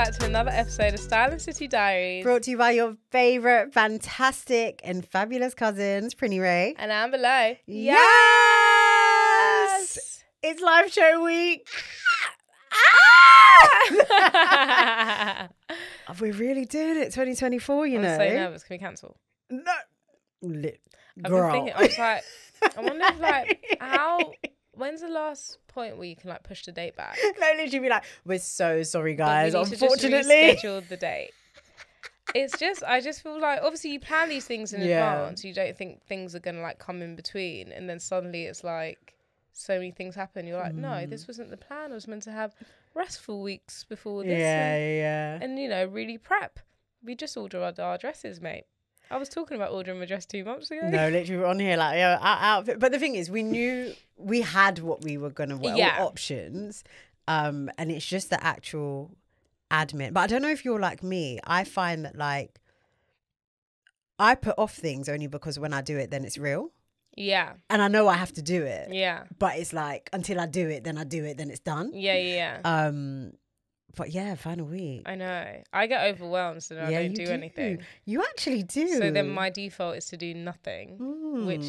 back to another episode of Style and City Diaries. Brought to you by your favourite fantastic and fabulous cousins, Prinny Ray. And I'm below. Yes! It's live show week. We're really doing it, 2024, you know. I'm so nervous. Can we cancel? No. I've Girl. been thinking, I was like, I wonder if when's the last point where you can like push the date back? No, literally be like, we're so sorry, guys. But we need Unfortunately. to just reschedule the date. It's just, I just feel like, obviously you plan these things in advance. You don't think things are going to like come in between. And then suddenly it's like, so many things happen. You're like, no, this wasn't the plan. I was meant to have restful weeks before this. And, you know, really prep. We just ordered our dresses, mate. I was talking about ordering my dress 2 months ago. No, literally we're on here like, our outfit. But the thing is, we knew we had what we were going to wear, options. And it's just the actual admin. But I don't know if you're like me. I find that like, I put off things only because when I do it, then it's real. Yeah. And I know I have to do it. Yeah. But it's like, until I do it, then it's done. Yeah. But yeah, final week. I know. I get overwhelmed, so I don't do anything. You actually do. So then my default is to do nothing, which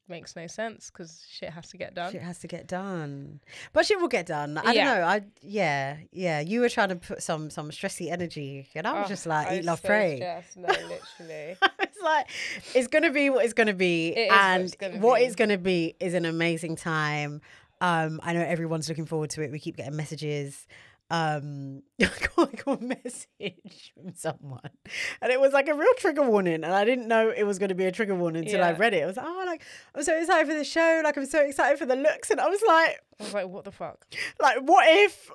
makes no sense because shit has to get done. But shit will get done. I don't know. Yeah. You were trying to put some stressy energy, and I was just like, eat, love, pray. Stressed. No, literally. It's like, it's going to be what it's going to be. And what it's going to be is an amazing time. I know everyone's looking forward to it. We keep getting messages. I got a message from someone and it was like a real trigger warning, and I didn't know it was going to be a trigger warning until I read it. I was like, I'm so excited for the show, like I'm so excited for the looks, and I was like, what the fuck? Like, what if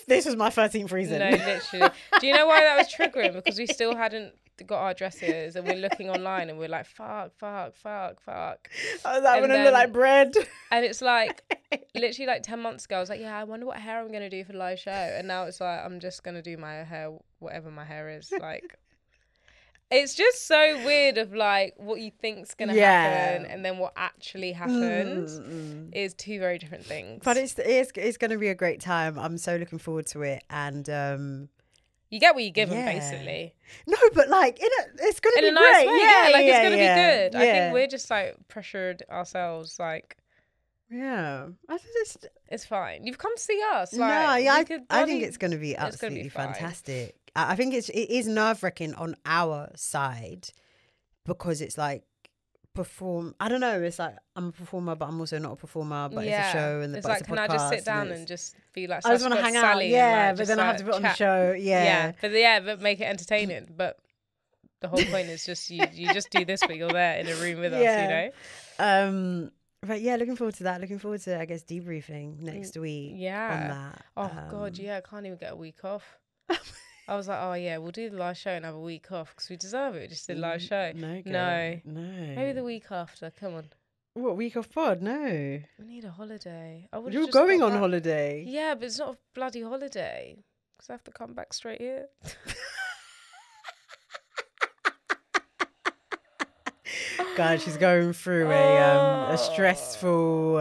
this was my 13th reason? No, literally. Do you know why that was triggering? Because we still hadn't got our dresses and we're looking online and we're like, fuck. I was like, I'm going to look like bread. And it's like, literally like 10 months ago, I was like, yeah, I wonder what hair I'm going to do for the live show. And now it's like, I'm just going to do my hair, whatever my hair is. Like, it's just so weird of like what you think's going to happen and then what actually happens is two very different things. But it's going to be a great time. I'm so looking forward to it. And, you get what you give them, basically. No, but like it's gonna be in a nice great. way. It's gonna be good. I think we're just like pressured ourselves. Like, it's fine. You've come to see us. Like, I think it's gonna be absolutely fantastic. I think it is nerve-wracking on our side because it's like I don't know, it's like I'm a performer but I'm also not a performer, but it's a show and it's like, can I just sit down and just be like, I just want to hang out, but then I have to put on the show, but make it entertaining. But the whole point is just you just do this, but you're there in a room with us, you know. But yeah, looking forward to that. Looking forward to, I guess, debriefing next week on that. Oh God, I can't even get a week off. I was like, oh yeah, we'll do the live show and have a week off because we deserve it. We just did a live show. No. Maybe the week after. Come on. What, week off pod? No. We need a holiday. You're going on holiday. Yeah, but it's not a bloody holiday because I have to come back straight here. God, she's going through a stressful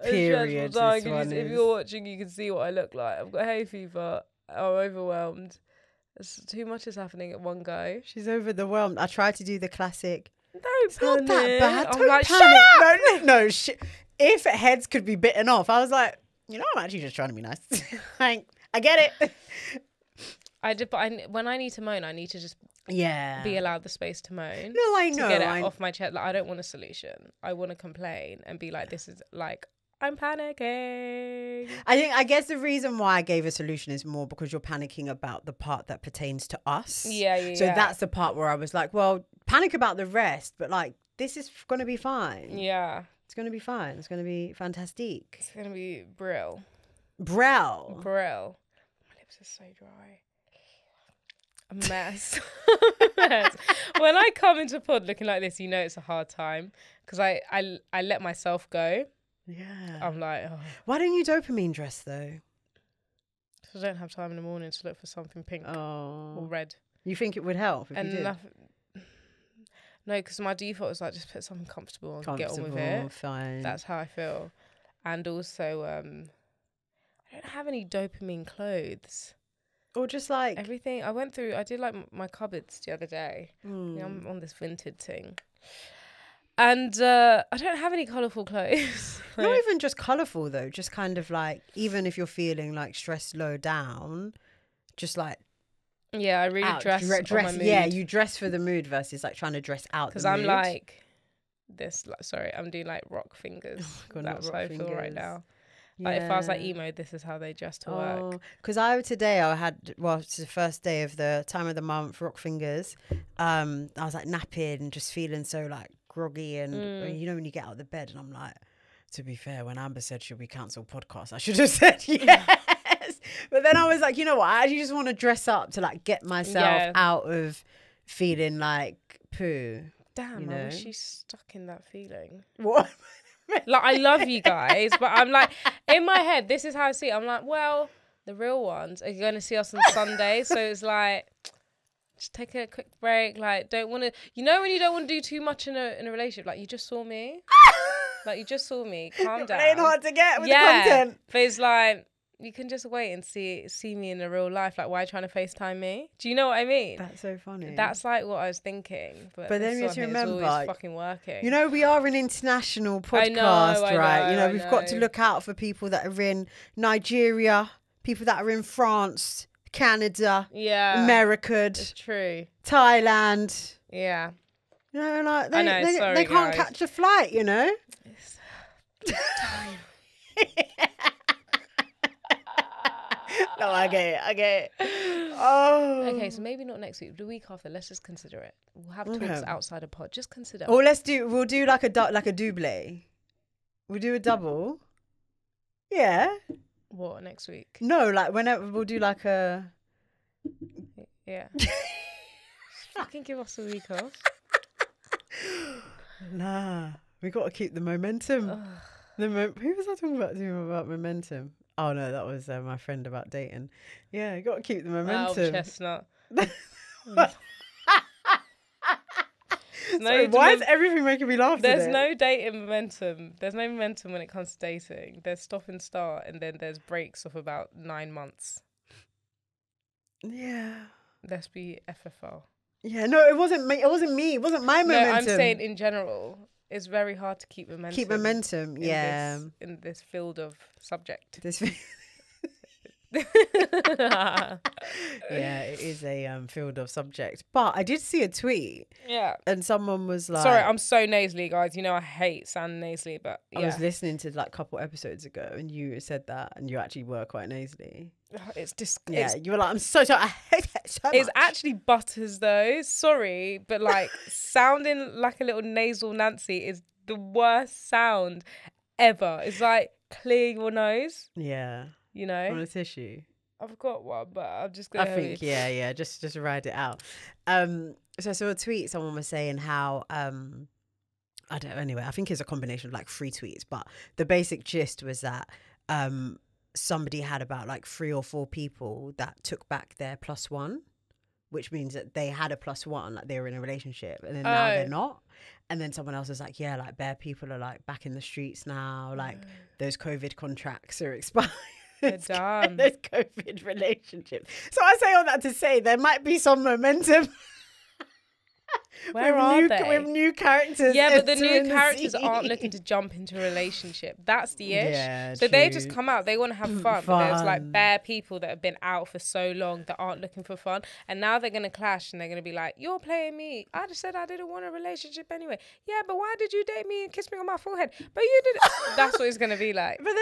period. If you're watching, you can see what I look like. I've got hay fever. I'm overwhelmed. Too much is happening at one go. She's overwhelmed. I tried to do the classic. It's not that bad. I'm Don't like, panic. No. If heads could be bitten off, I was like, I'm actually just trying to be nice. I get it. When I need to moan, I need to just be allowed the space to moan. No, I know. To get it off my chest. Like, I don't want a solution. I want to complain and be like, this is like, I'm panicking. I guess the reason why I gave a solution is more because you're panicking about the part that pertains to us. Yeah. So that's the part where I was like, well, panic about the rest, but like, this is going to be fine. Yeah. It's going to be fine. It's going to be fantastic. It's going to be brill. Brill. My lips are so dry. A mess. When I come into pod looking like this, you know it's a hard time because I let myself go. Yeah. I'm like, why don't you dopamine dress though? Because I don't have time in the morning to look for something pink or red. You think it would help if you did? No, because my default is like just put something comfortable and get on with it. Fine. That's how I feel. And also, I don't have any dopamine clothes. Or just like everything. I did like my cupboards the other day. I'm on this vintage thing. And I don't have any colourful clothes. Not even just colourful though, just kind of like, even if you're feeling like stressed low down, just like I really dress on my mood. Yeah, you dress for the mood versus like trying to dress out the mood. Because I'm like this, like, sorry, I'm doing like rock fingers. God, that's how I feel right now. Yeah. Like if I was like emo, this is how they dress to work. Because it's the first day of the time of the month, rock fingers. I was like napping and just feeling so like groggy and you know when you get out of the bed and I'm like, to be fair, when Amber said should we cancel podcast, I should have said yes. But then I was like, you know what, I actually just want to dress up to like get myself out of feeling like poo. Damn, I wish she's stuck in that feeling. What? Like, I love you guys, but I'm like, in my head, this is how I see it. I'm like, well, the real ones are going to see us on Sunday. So it's like, just take a quick break. Like, don't want to, you know, when you don't want to do too much in a relationship, like, you just saw me. Like, you just saw me. Calm down. Playing hard to get with the content. But it's like, you can just wait and see me in the real life. Like, why are you trying to FaceTime me? Do you know what I mean? That's so funny. That's like what I was thinking. But then you have to remember, it's fucking working. You know, we are an international podcast, right? You know, we've got to look out for people that are in Nigeria, people that are in France, Canada, America. It's true. Thailand. Yeah. You know, like they can't catch a flight, you know? It's time. No, I get it. Oh. Okay, so maybe not next week. The week after, let's just consider it. We'll have talks outside of pod. Just consider. Or we'll do like a double. We'll do a double. Yeah. What, next week? No, like whenever we'll do like a. Yeah. Just fucking give us a week off. Nah, we got to keep the momentum. Who was I talking about momentum? Oh no, that was my friend about dating. Yeah, you got to keep the momentum. Oh, chestnut. Sorry, why is everything making me laugh There's today? no dating momentum. There's no momentum when it comes to dating. There's stop and start, and then there's breaks of about 9 months. Yeah. Let's be FFR. Yeah, no, it wasn't me. It wasn't my momentum. No, I'm saying in general. It's very hard to keep momentum. In this field of subject. Yeah, it is a field of subject. But I did see a tweet. Yeah. And someone was like... Sorry, I'm so nasally, guys. You know I hate sounding nasally, but yeah. I was listening to like a couple episodes ago and you said that and you actually were quite nasally. It's disgusting. Yeah, you were like, I'm so sorry. I hate it so much. It's actually butters though. Sorry, but like sounding like a little nasal Nancy is the worst sound ever. It's like clear your nose. Yeah. You know? On a tissue. I've got one, but I'm just going to... I think, yeah. Just ride it out. So I saw a tweet, someone was saying how... I think it's a combination of like 3 tweets, but the basic gist was that somebody had about like 3 or 4 people that took back their +1, which means that they had a +1, like they were in a relationship, and then now they're not. And then someone else was like, yeah, like bare people are like back in the streets now, like those COVID contracts are expired. They're done. There's COVID relationships. So I say all that to say there might be some momentum. Where are they? With new characters. Yeah, but the new characters aren't looking to jump into a relationship. That's the ish. Yeah, so they just come out. They want to have fun. But there's like bare people that have been out for so long that aren't looking for fun. And now they're going to clash and they're going to be like, you're playing me. I just said I didn't want a relationship anyway. Yeah, but why did you date me and kiss me on my forehead? But you didn't. That's what it's going to be like. But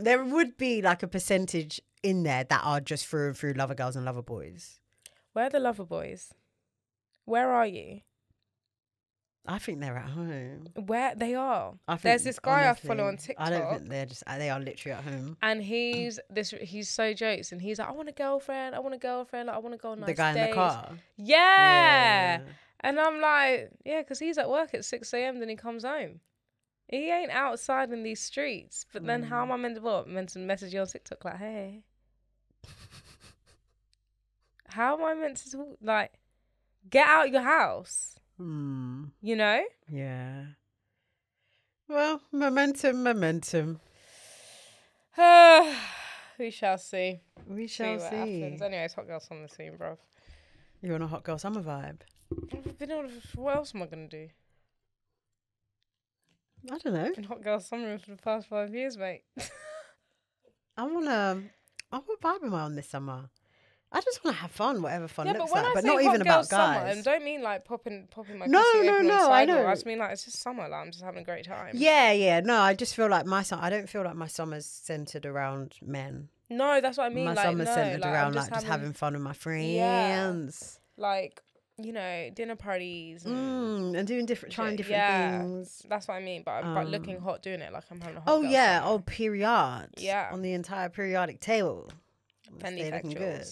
there would be like a percentage in there that are just through and through lover girls and lover boys. Where are the lover boys? Where are you? I think they're at home. Where they are. There's this guy I follow on TikTok. I don't think they are literally at home. And he's so jokes and he's like, I want a girlfriend, like, I want to go on nice The guy days. in the car? Yeah. And I'm like, yeah, because he's at work at 6 a.m. then he comes home. He ain't outside in these streets. But then how am I meant to message you on TikTok like, hey? How am I meant to talk? Like, get out your house. You know? Yeah. Well, momentum. Yeah, We shall see. We shall see. Anyways, hot girl summer soon, bruv. You're on a hot girl summer vibe. What else am I gonna do? I don't know. Been hot girl summer for the past 5 years, mate. What vibe am I on this summer? I just want to have fun, whatever fun looks but like, but not even about guys. Summer, and don't mean like popping my no, I know. I just mean like it's just summer. Like I'm just having a great time. Yeah. No, I just feel like I don't feel like my summer's centered around men. No, that's what I mean. My summer's centered around just having fun with my friends. Yeah. Like, you know, dinner parties and doing trying different things. That's what I mean. But looking hot doing it like I'm having a hot girl summer. Period. Yeah. On the entire periodic table. Good.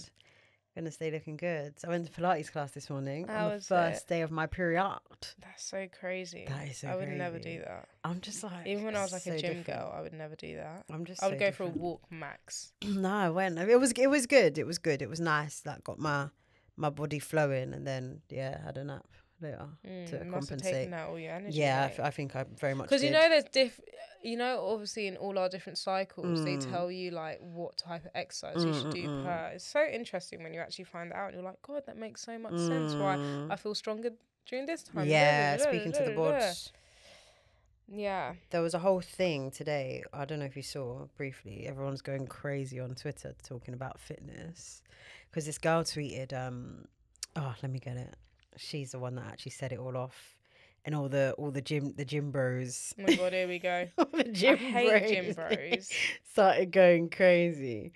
Gonna stay looking good. So I went to Pilates class this morning on the first day of my period. That's so crazy. That is so I would crazy. never do that. I'm just like, even when I was like a gym girl, I would never do that. I would go for a walk max. No, I went. It was good. It was good. It was nice. Like got my body flowing, and then had a nap later to compensate. Must have taken out all your energy. Yeah, I think I very much because you know there's obviously in all our different cycles they tell you like what type of exercise you should do per. It's so interesting when you actually find that out and you're like, God, that makes so much sense why I feel stronger during this time. Yeah, speaking to the boards. Yeah. There was a whole thing today, I don't know if you saw briefly, everyone's going crazy on Twitter talking about fitness because this girl tweeted let me get it. She's the one that actually set it all off. And all the gym bros. Oh my God, here we go. I hate gym bros. Started going crazy.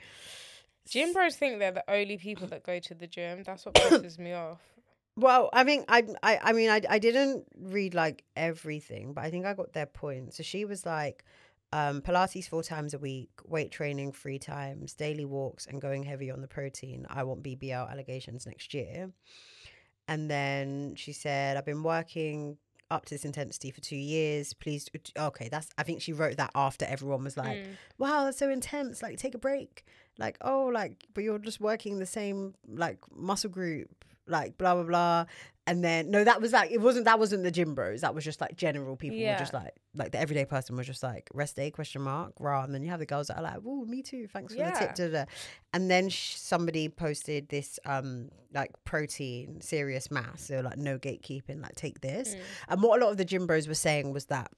Gym bros think they're the only people that go to the gym. That's what pisses me off. Well, I mean, I didn't read like everything, but I think I got their point. So she was like, Pilates 4 times a week, weight training 3 times, daily walks, and going heavy on the protein. I want BBL allegations next year. And then she said, I've been working up to this intensity for 2 years. Please. Okay. I think she wrote that after everyone was like, wow, that's so intense. Like, take a break. Like, but you're just working the same like muscle group, like blah, blah, blah. And then, no, that wasn't the gym bros. That was just like general people were just like the everyday person was just like rest day ? Rah. And then you have the girls that are like, oh, me too. Thanks for the tip. Da, da. And then somebody posted this like protein, serious mass. So like no gatekeeping, like take this. And what a lot of the gym bros were saying was that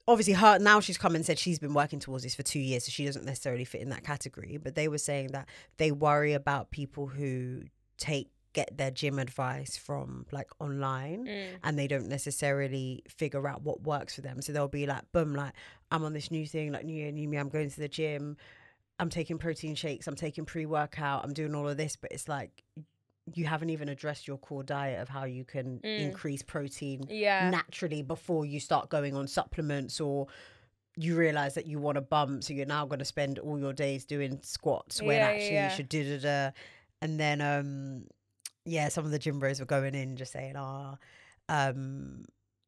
obviously now she's come and said she's been working towards this for 2 years. So she doesn't necessarily fit in that category. But they were saying that they worry about people who get their gym advice from like online and they don't necessarily figure out what works for them. So they'll be like, boom, like I'm on this new thing, like new year, new me, I'm going to the gym, I'm taking protein shakes, I'm taking pre-workout, I'm doing all of this, but it's like you haven't even addressed your core diet of how you can increase protein naturally before you start going on supplements, or you realize that you want to bump, so you're now going to spend all your days doing squats when actually you should do. And then, some of the gym bros were going in just saying,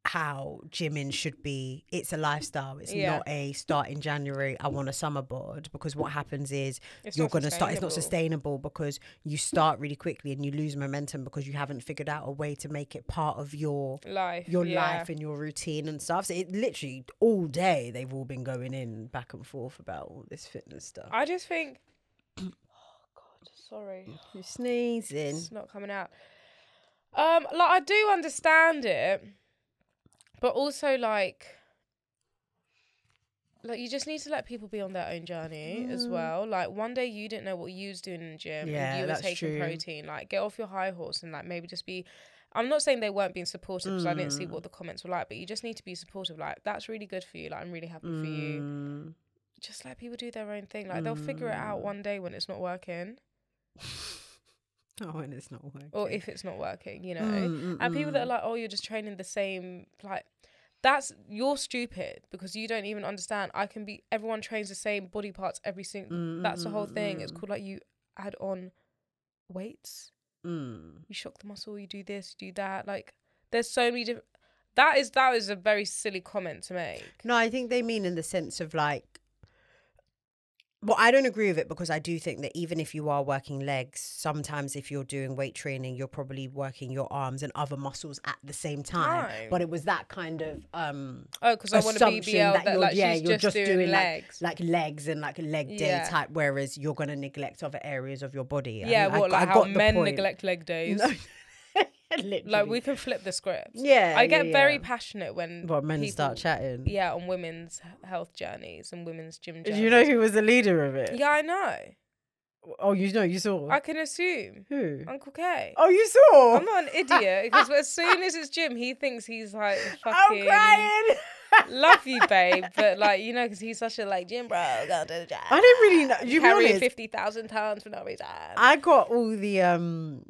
how gymming should be. It's a lifestyle. It's not a start in January, I want a summer bod, because what happens is you're going to start. It's not sustainable because you start really quickly and you lose momentum because you haven't figured out a way to make it part of your life and your routine and stuff. So it literally all day they've all been going in back and forth about all this fitness stuff. I just think... Sorry. You're sneezing. It's not coming out. I do understand it, but also like you just need to let people be on their own journey as well. Like one day you didn't know what you was doing in the gym and you were taking protein. Like get off your high horse and like maybe just be... I'm not saying they weren't being supportive because I didn't see what the comments were like, but you just need to be supportive. Like that's really good for you. Like I'm really happy for you. Just let people do their own thing. Like they'll figure it out one day when it's not working. When it's not working, or if it's not working, you know. And people that are like, oh, you're just training the same, like you're stupid because you don't even understand. Everyone trains the same body parts every single. That's the whole thing. It's called like you add on weights. You shock the muscle. You do this. You do that. Like there's so many different. That is a very silly comment to make. No, I think they mean in the sense of like, Well, I don't agree with it because I do think that even if you are working legs, sometimes if you're doing weight training, you're probably working your arms and other muscles at the same time. But it was that kind of because I want to BBL that like you're just doing legs. like legs and like a leg day type, whereas you're gonna neglect other areas of your body. Yeah, how men neglect leg days. No. Like we can flip the script. Yeah, I get very passionate when men start chatting. Yeah, on women's health journeys and women's gym journeys. Do you know who was the leader of it? Yeah, I know. Oh, you saw? I can assume. Who? Uncle K. Oh, you saw? I'm not an idiot because as soon as it's gym, he thinks he's like fucking. I'm crying. Love you, babe, but like because he's such a like gym bro. Go to the gym. I didn't really know. You carrying 50,000 pounds for no reason. I got all the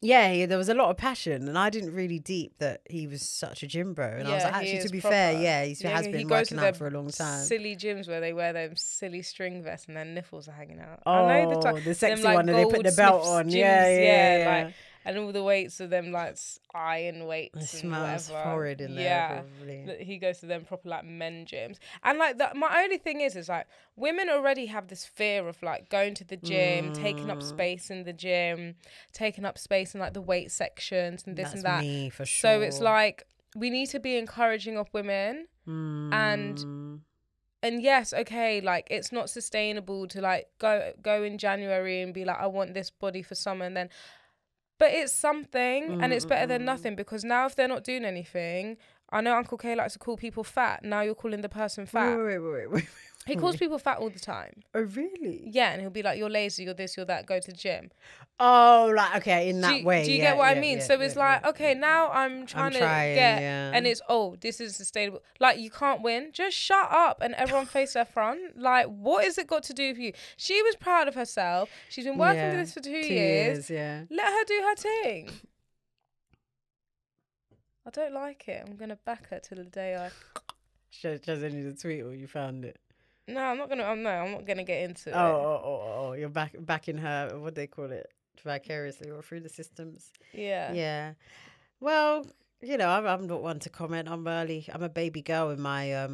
Yeah, there was a lot of passion, and I didn't really deep that he was such a gym bro. And I was like, actually, to be fair, he has been working out for a long time. Silly gyms where they wear them silly string vests and their nipples are hanging out. Oh, I know the sexy one, and they put the belt on. Gyms, yeah. Like, and all the weights are them like iron weights. It smells horrid in there. Probably. He goes to them proper like men gyms, and like my only thing is like women already have this fear of like going to the gym, taking up space in the gym, taking up space in like the weight sections and this and that. Me for sure. So it's like we need to be encouraging of women, and yes, okay, like it's not sustainable to like go in January and be like I want this body for summer and then. But it's something, and it's better than nothing, because now if they're not doing anything, I know Uncle K likes to call people fat. Now you're calling the person fat. Wait. He calls people fat all the time. Oh, really? Yeah, and he'll be like, you're lazy, you're this, you're that, go to the gym. Oh, like, okay, in that way. Do you get what I mean? So it's like, okay, now I'm trying to get, and it's, this is sustainable. Like, you can't win. Just shut up and everyone face their front. Like, what has it got to do with you? She was proud of herself. She's been working with this for 2 years. Yeah. Let her do her thing. I don't like it. I'm going to back her till the day I... She doesn't need a tweet or you found it? No, I'm not gonna get into it. Oh, you're backing her. What they call it, vicariously or through the systems. Yeah. Well, I'm not one to comment. I'm a baby girl in my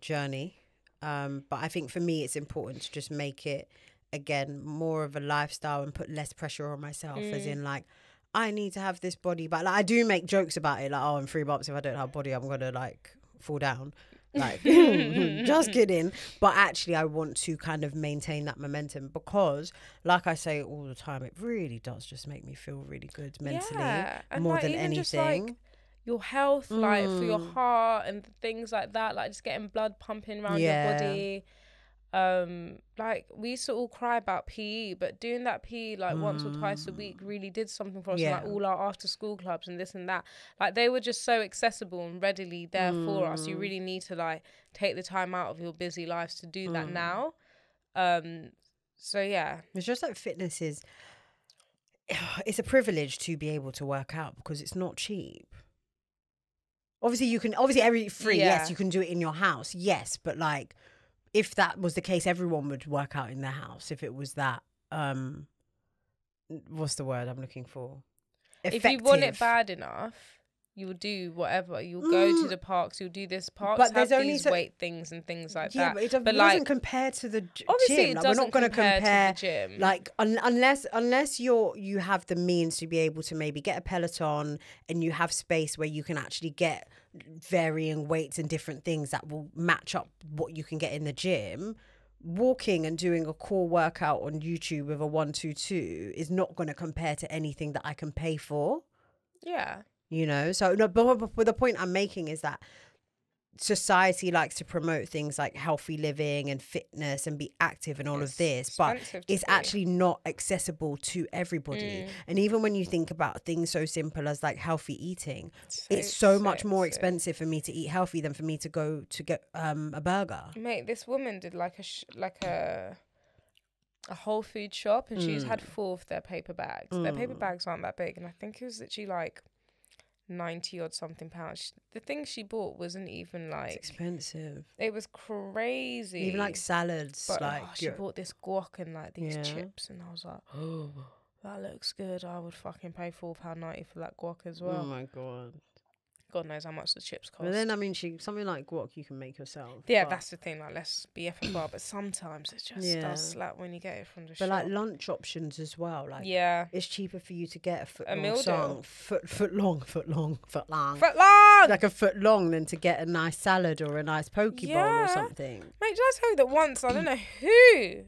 journey, but I think for me it's important to just make it again more of a lifestyle and put less pressure on myself. As in, like, I need to have this body, but like I do make jokes about it. Like, in 3 months if I don't have a body, I'm gonna like fall down. Like, just kidding. But actually, I want to kind of maintain that momentum because, like I say all the time, it really does just make me feel really good mentally, more like, than anything. Just, like, your health, like for your heart and things like that, like just getting blood pumping around your body. Like we used to all cry about PE, but doing that PE like once or twice a week really did something for us. Like all our after school clubs and this and that, like they were just so accessible and readily there for us. You really need to like take the time out of your busy lives to do that now. So yeah, it's just like fitness is, it's a privilege to be able to work out because it's not cheap. Obviously every free, yes, you can do it in your house, yes, but like if that was the case, everyone would work out in their house. If it was that, what's the word I'm looking for? Effective. If you want it bad enough, you'll do whatever. You'll go to the parks. You'll do this. Parks but have only these weight things and things like that. But it doesn't compare to the gym. Obviously, like, we're not going to compare to the gym. Like unless you have the means to be able to maybe get a Peloton and you have space where you can actually get varying weights and different things that will match up what you can get in the gym. Walking and doing a core workout on YouTube with a 122 is not going to compare to anything that I can pay for. Yeah. So no, but the point I'm making is that society likes to promote things like healthy living and fitness and be active and all of this, but it's actually not accessible to everybody. And even when you think about things so simple as like healthy eating, it's so much more expensive for me to eat healthy than for me to go to get a burger. Mate, this woman did like a Whole Food shop, and she's had 4 of their paper bags. Their paper bags aren't that big, and I think it was literally like 90 odd something pounds. The thing she bought wasn't even like, it's expensive. It was crazy. Even like salads, but, like she bought this guac and like these chips, and I was like, oh, that looks good. I would fucking pay £4.90 for that guac as well. Oh my god. God knows how much the chips cost. But then, I mean, something like guac you can make yourself. Yeah, that's the thing. Like, let's be effing bar. But sometimes it just does slap when you get it from the shop. But like lunch options as well. Like, it's cheaper for you to get a meal deal. foot long. Like a foot long than to get a nice salad or a nice poke bowl or something. Mate, did I tell you that once, I don't know who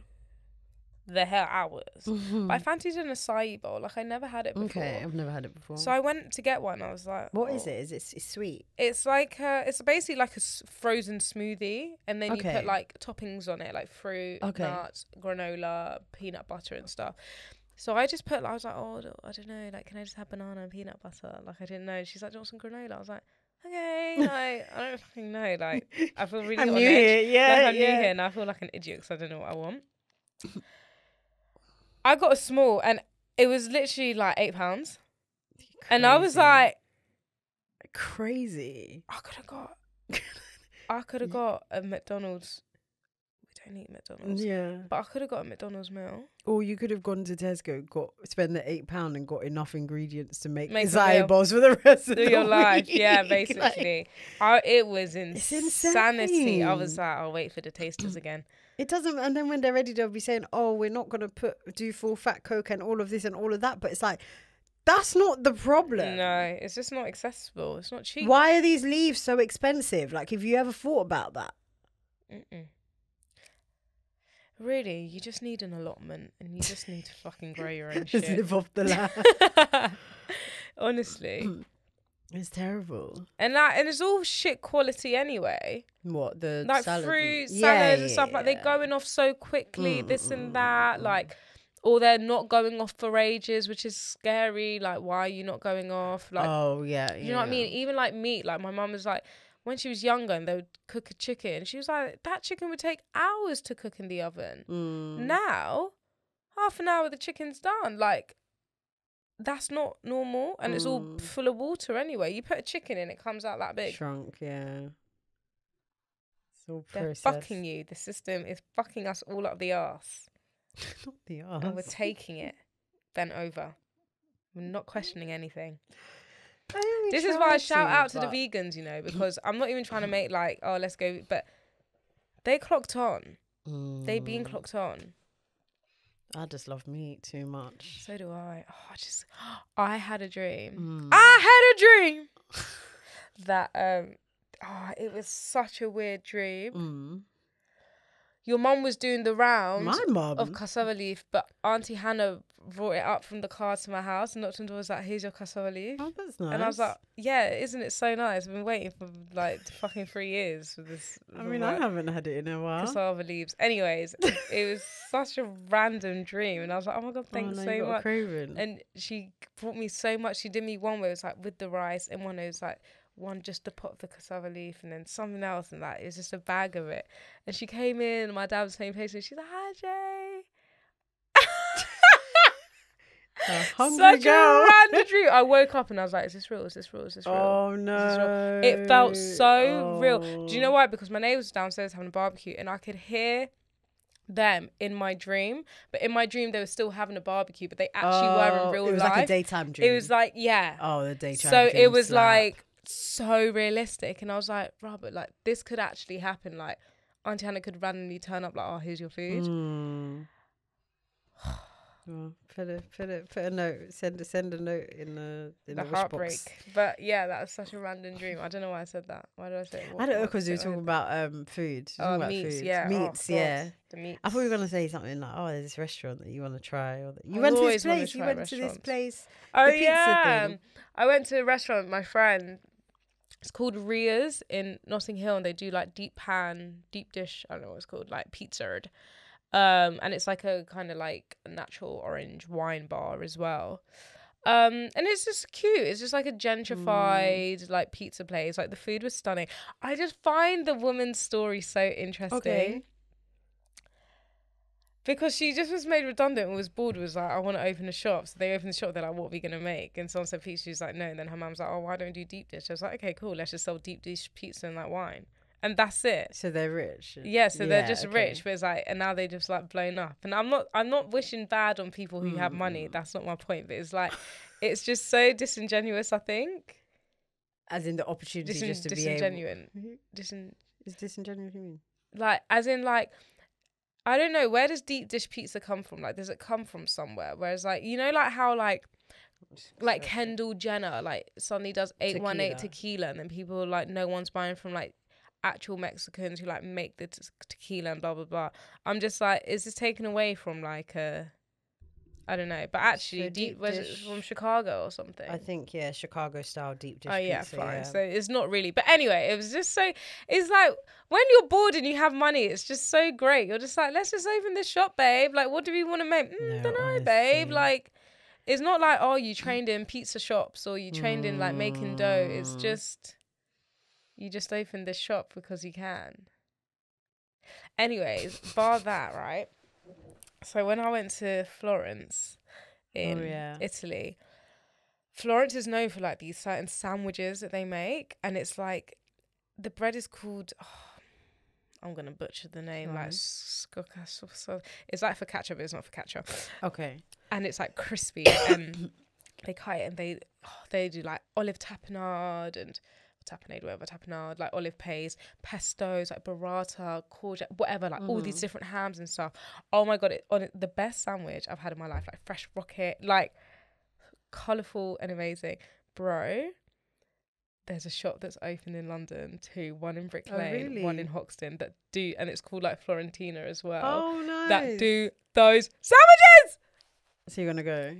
the hell I was, but I fancied an acai bowl. Like, I never had it before. Okay, I've never had it before. So I went to get one. I was like, what is it? It's sweet? It's like it's basically like a frozen smoothie, and then you put like toppings on it, like fruit, nuts, granola, peanut butter and stuff. So I just put, I was like, oh, I don't know, like, can I just have banana and peanut butter? Like, I didn't know. She's like, do you want some granola? I was like, okay, like, I don't fucking know. Like, I feel really I'm new here, like, I'm new here, and I feel like an idiot because I don't know what I want. I got a small, and it was literally like £8, and I was like, crazy. I could have got a McDonald's. We don't eat McDonald's. Yeah, but I could have got a McDonald's meal. Or you could have gone to Tesco, spend the £8 and got enough ingredients to make acai bowls for the rest of your life. Yeah, basically. Like, it was insanity. I was like, I'll wait for the tasters again. It doesn't, and then when they're ready, they'll be saying, "Oh, we're not going to do full fat Coke and all of this and all of that." But it's like, that's not the problem. No, it's just not accessible. It's not cheap. Why are these leaves so expensive? Like, have you ever thought about that? Really, you just need an allotment, and you just need to fucking grow your own shit. Just live off the land. Honestly. It's terrible. And it's all shit quality anyway. What, the like salad? Fruit, salads and stuff. Like, they're going off so quickly, this and that. Like, or they're not going off for ages, which is scary. Like, why are you not going off? Like, you know what I mean? Even like meat. Like, my mum was like, when she was younger and they would cook a chicken, she was like, that chicken would take hours to cook in the oven. Now, half an hour, the chicken's done. Like, that's not normal, and it's all full of water anyway. You put a chicken in, it comes out that big. Shrunk, yeah. It's all processed. They're fucking you. The system is fucking us all up the arse. Not the arse. And we're taking it bent over. We're not questioning anything. This is why I shout out to the vegans, you know, because I'm not even trying to make like, oh, let's go, but they clocked on. They been clocked on. I just love meat too much. So do I. I had a dream. I had a dream that it was such a weird dream. Your mum was doing the round of cassava leaf, but Auntie Hannah brought it up from the car to my house and knocked on the door, was like, here's your cassava leaf. Oh, that's nice. And I was like, yeah, isn't it so nice? I've been waiting for like fucking 3 years for this. I mean, I haven't had it in a while. Cassava leaves. Anyways, it was such a random dream. And I was like, oh my God, thanks so much. And she brought me so much. She did me one where it was like with the rice, and one it was like, one just the pot of the cassava leaf, and then something else, and that it was just a bag of it. And she came in, and my dad was playing PlayStation. She's like, "Hi, Jay." Such a random dream. I woke up and I was like, "Is this real? Is this real? Is this real?" Oh no! It felt so real. Do you know why? Because my neighbours downstairs having a barbecue, and I could hear them in my dream, but in my dream they were still having a barbecue, but they actually were in real life. It was like a daytime dream. It was like, yeah. Oh, the daytime. So it was like so realistic, and I was like, Robert, like this could actually happen. Like Auntie Hannah could randomly turn up, like, oh, here's your food. Well, put a note. Send a note in the heartbreak. box. But yeah, that was such a random dream. I don't know why I said that. Why did I say it? I don't know, because we were talking about food. Meats, yeah. Meats, yeah. The meats. I thought you were gonna say something like, oh, there's this restaurant that you want to try, or that you went to this place. You went to this place. Oh yeah, I went to a restaurant with my friend. It's called Ria's in Notting Hill, and they do like deep dish. I don't know what it's called, like pizza. And it's like a kind of like a natural orange wine bar as well. And it's just cute. It's just like a gentrified like pizza place. Like the food was stunning. I just find the woman's story so interesting. Okay. Because she just was made redundant and was bored, was like, I want to open a shop. So they opened the shop, they're like, what are we going to make? And someone said pizza. She's like, no. And then her mum's like, oh, why don't we do deep dish? I was like, okay, cool. Let's just sell deep dish pizza and like wine. And that's it. So they're rich. Yeah, so they're just rich, but it's like, and now they just like blown up. And I'm not wishing bad on people who have money. That's not my point. But it's like, it's just so disingenuous, I think. As in the opportunity just to be disingenuine. Is disingenuous what you mean? Like, as in, like, I don't know, where does deep dish pizza come from? Like, does it come from somewhere? Whereas, like, you know, like how, like Kendall Jenner, like, suddenly does 818 tequila, and then people, like, no one's buying from, like, actual Mexicans who, like, make the tequila and blah, blah, blah. I'm just like, is this taken away from, like, I don't know, but actually, was it from Chicago or something? I think, yeah, Chicago style deep dish. Oh yeah, pizza, fine. Yeah. So it's not really, but anyway, it was just so. It's like when you're bored and you have money, it's just so great. You're just like, let's just open this shop, babe. Like, what do we want to make? Don't know, babe. Like, it's not like, oh, you trained in pizza shops or you trained in like making dough. It's just you just opened this shop because you can. Anyways, bar that, right? So when I went to Florence in Italy, Florence is known for like these certain sandwiches that they make, and it's like the bread is called I'm gonna butcher the name, like it's like focaccia, but it's not focaccia. Okay. And it's like crispy, and they cut it and they do like olive tapenade and tapenade, like olive paste, pestos, like burrata, courgette, whatever, like all these different hams and stuff. Oh my god, the best sandwich I've had in my life, like fresh rocket, like colourful and amazing. Bro, there's a shop that's open in London too, one in Brick Lane, one in Hoxton, and it's called like Florentina as well. Oh, nice. That do those sandwiches. So you're gonna go?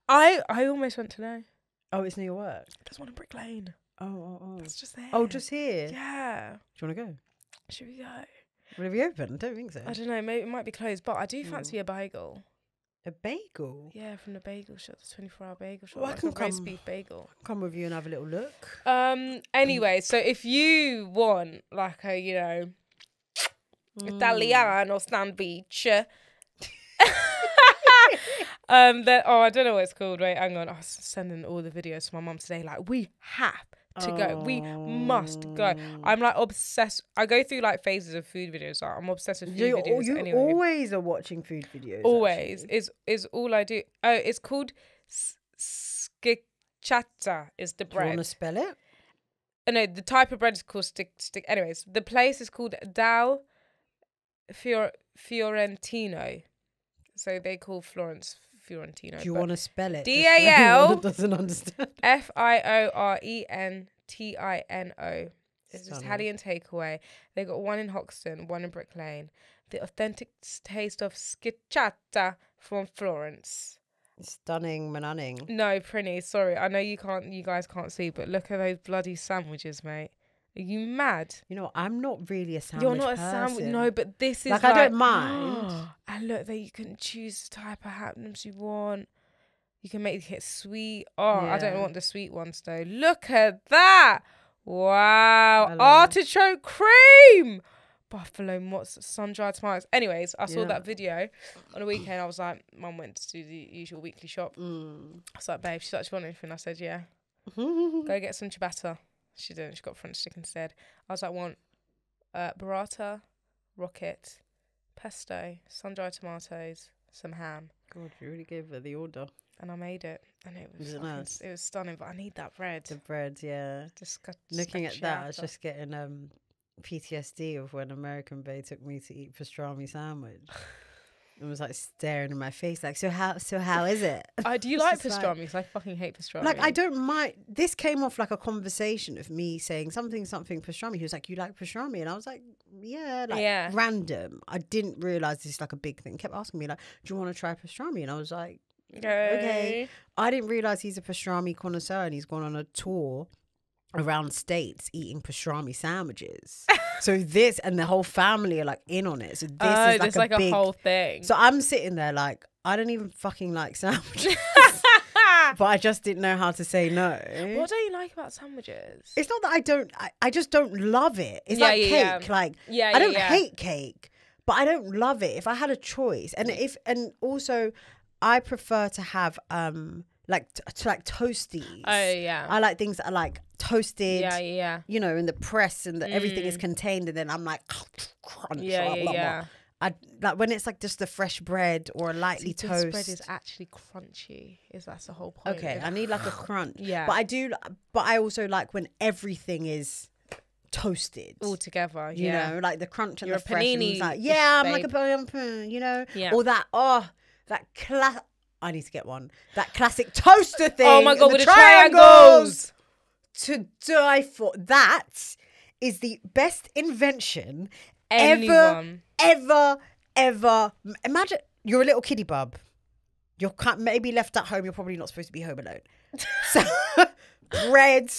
I almost went today. Oh, it's near your work? There's one in Brick Lane. Oh. It's just there. Oh, just here? Yeah. Do you want to go? Should we go? Will it be open? I don't think so. I don't know. Maybe it might be closed, but I do fancy a bagel. A bagel? Yeah, from the bagel shop, the 24-hour bagel shop. Well, like a roast beef bagel. Come with you and have a little look. Anyway, so if you want like a, you know, Italiano sandwich, then I don't know what it's called. Wait, hang on. I was sending all the videos to my mum today. Like, we have to go. We must go. I'm like obsessed. I go through like phases of food videos. Like, I'm obsessed with food videos. You anyway. Always are watching food videos. Always is all I do. Oh, it's called schicciata. Is the bread? Do you want to spell it? No, the type of bread is called stick. Anyways, the place is called Dal Fiorentino. So they call Florence Fiorentino. Do you want to spell it? DAL doesn't understand. FIORENTINO. It's an Italian takeaway. They got one in Hoxton, one in Brick Lane. The authentic taste of schicciata from Florence. Stunning, manunning. No, Prinny, sorry. I know you guys can't see, but look at those bloody sandwiches, mate. Are you mad? You know, I'm not really a sandwich You're not person. a sandwich. No, but this is like I don't mind. And look, that you can choose the type of hams you want. You can make it sweet. Oh, yeah. I don't want the sweet ones though. Look at that. Wow. Artichoke cream. Buffalo mozzarella, sun-dried tomatoes. Anyways, I saw that video on a weekend. I was like, Mum went to do the usual weekly shop. I was like, babe, she's like, do you want anything? I said, yeah. Go get some ciabatta. She didn't. She got French stick instead. I was like, want burrata, rocket, pesto, sun-dried tomatoes, some ham. God, you really gave her the order. And I made it. And it was nice? It was stunning, but I need that bread. The bread, yeah. Looking at that, I was just getting PTSD of when American Bae took me to eat pastrami sandwich. It was like staring in my face, like, so how is it? Do you like pastrami? Because I fucking hate pastrami. Like, I don't mind. This came off like a conversation of me saying something pastrami. He was like, you like pastrami? And I was like, yeah, random. I didn't realize this is like a big thing. He kept asking me like, do you want to try pastrami? And I was like, okay. I didn't realize he's a pastrami connoisseur and he's gone on a tour around states eating pastrami sandwiches. So this and the whole family are like in on it. So this is like a whole thing. So I'm sitting there like, I don't even fucking like sandwiches. But I just didn't know how to say no. What don't you like about sandwiches? It's not that I just don't love it. It's like cake. Yeah. Like, I don't hate cake, but I don't love it. If I had a choice, and also I prefer to have like toasties. Oh yeah. I like things that are like toasted. Yeah. You know, in the press and everything is contained, and then I'm like crunch. Yeah. like when it's like just the fresh bread or a lightly toast. This bread is actually crunchy. That's the whole point. Okay, I need like a crunch. Yeah. But I also like when everything is toasted all together. You know, like the crunch and You're the fresh. Panini, like, yeah, I'm like a you know. Yeah. Or that I need to get one. That classic toaster thing. Oh my god, with the triangles. To die for. That is the best invention Anyone. ever. Imagine you're a little kiddie bub. You're maybe left at home. You're probably not supposed to be home alone. So bread,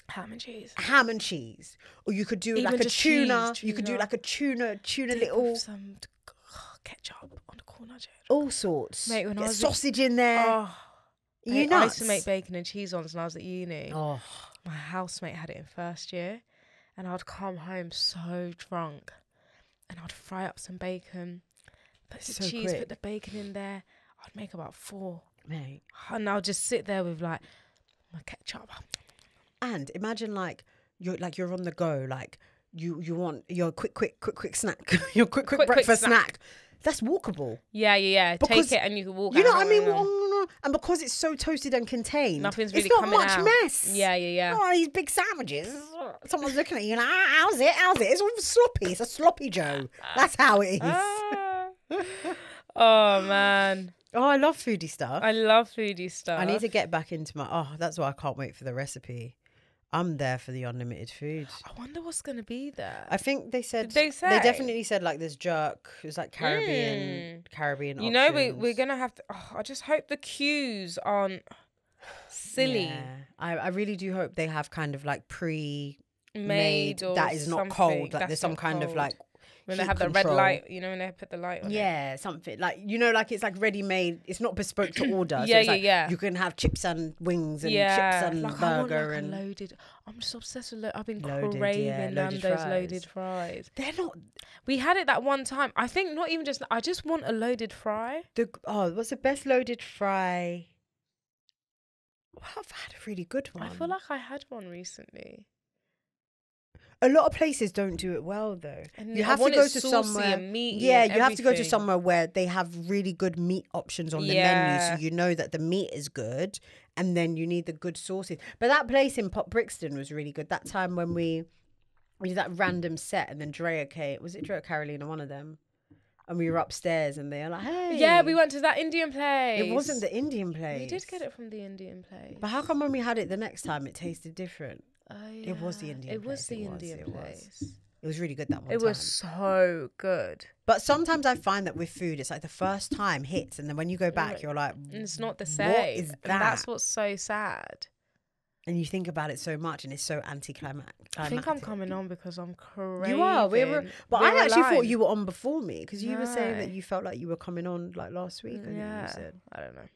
ham and cheese, or you could do even like a tuna. Cheese, you could do like a tuna little some ketchup on the corner. All sorts. Mate, when Get I was sausage in there. Oh, you I used to make bacon and cheese ones when I was at uni. Oh, my housemate had it in first year, and I'd come home so drunk, and I'd fry up some bacon, put the cheese, quick. Put the bacon in there. I'd make about 4, mate, and I'll just sit there with like my ketchup. And imagine you're on the go, like you want your quick snack, your quick breakfast snack. That's walkable. Yeah. Because take it and you can walk. You know what I mean? And because it's so toasted and contained, nothing's really it's not coming much out. mess. Yeah. Oh, these big sandwiches. Someone's looking at you like, how's it? It's all sloppy. It's a sloppy Joe. That's how it is. Oh man. Oh, I love foodie stuff. I love foodie stuff. I need to get back into that's why I can't wait for the recipe. I'm there for the unlimited food. I wonder what's going to be there. I think they said... Did they say? They definitely said like there's jerk. It's like Caribbean You know, we're going to have to... Oh, I just hope the cues aren't silly. Yeah. I really do hope they have kind of like made or that is not cold. Like there's some kind of like... When they have the red light, you know, when they put the light on it. Yeah, something like, you know, like it's like ready-made. It's not bespoke to order. Yeah, so yeah. You can have chips and wings and chips and like burger and loaded. I'm just obsessed with I've been loaded, craving Nando's loaded fries. They're not. We had it that one time. I think not even just. I just want a loaded fry. What's the best loaded fry? Well, I've had a really good one. I feel like I had one recently. A lot of places don't do it well though. And you have to go to somewhere. Yeah, you have to go to somewhere where they have really good meat options on the menu, so you know that the meat is good, and then you need the good sauces. But that place in Brixton was really good. That time when we did that random set, and then Drea came. Was it Drea, Carolina, one of them? And we were upstairs, and they were like, "Hey." Yeah, we went to that Indian place. It wasn't the Indian place. We did get it from the Indian place. But how come when we had it the next time, it tasted different? Yeah. It was the Indian place. It was the Indian place. It was really good that one time. It was so good. But sometimes I find that with food, it's like the first time hits, and then when you go back, you're like, it's not the same. What is that? And that's what's so sad. And you think about it so much, and it's so anticlimactic. I think I'm coming on because I'm craving. You are. But I actually thought you were on before me, because you were saying that you felt like you were coming on like last week. Yeah. You said. I don't know.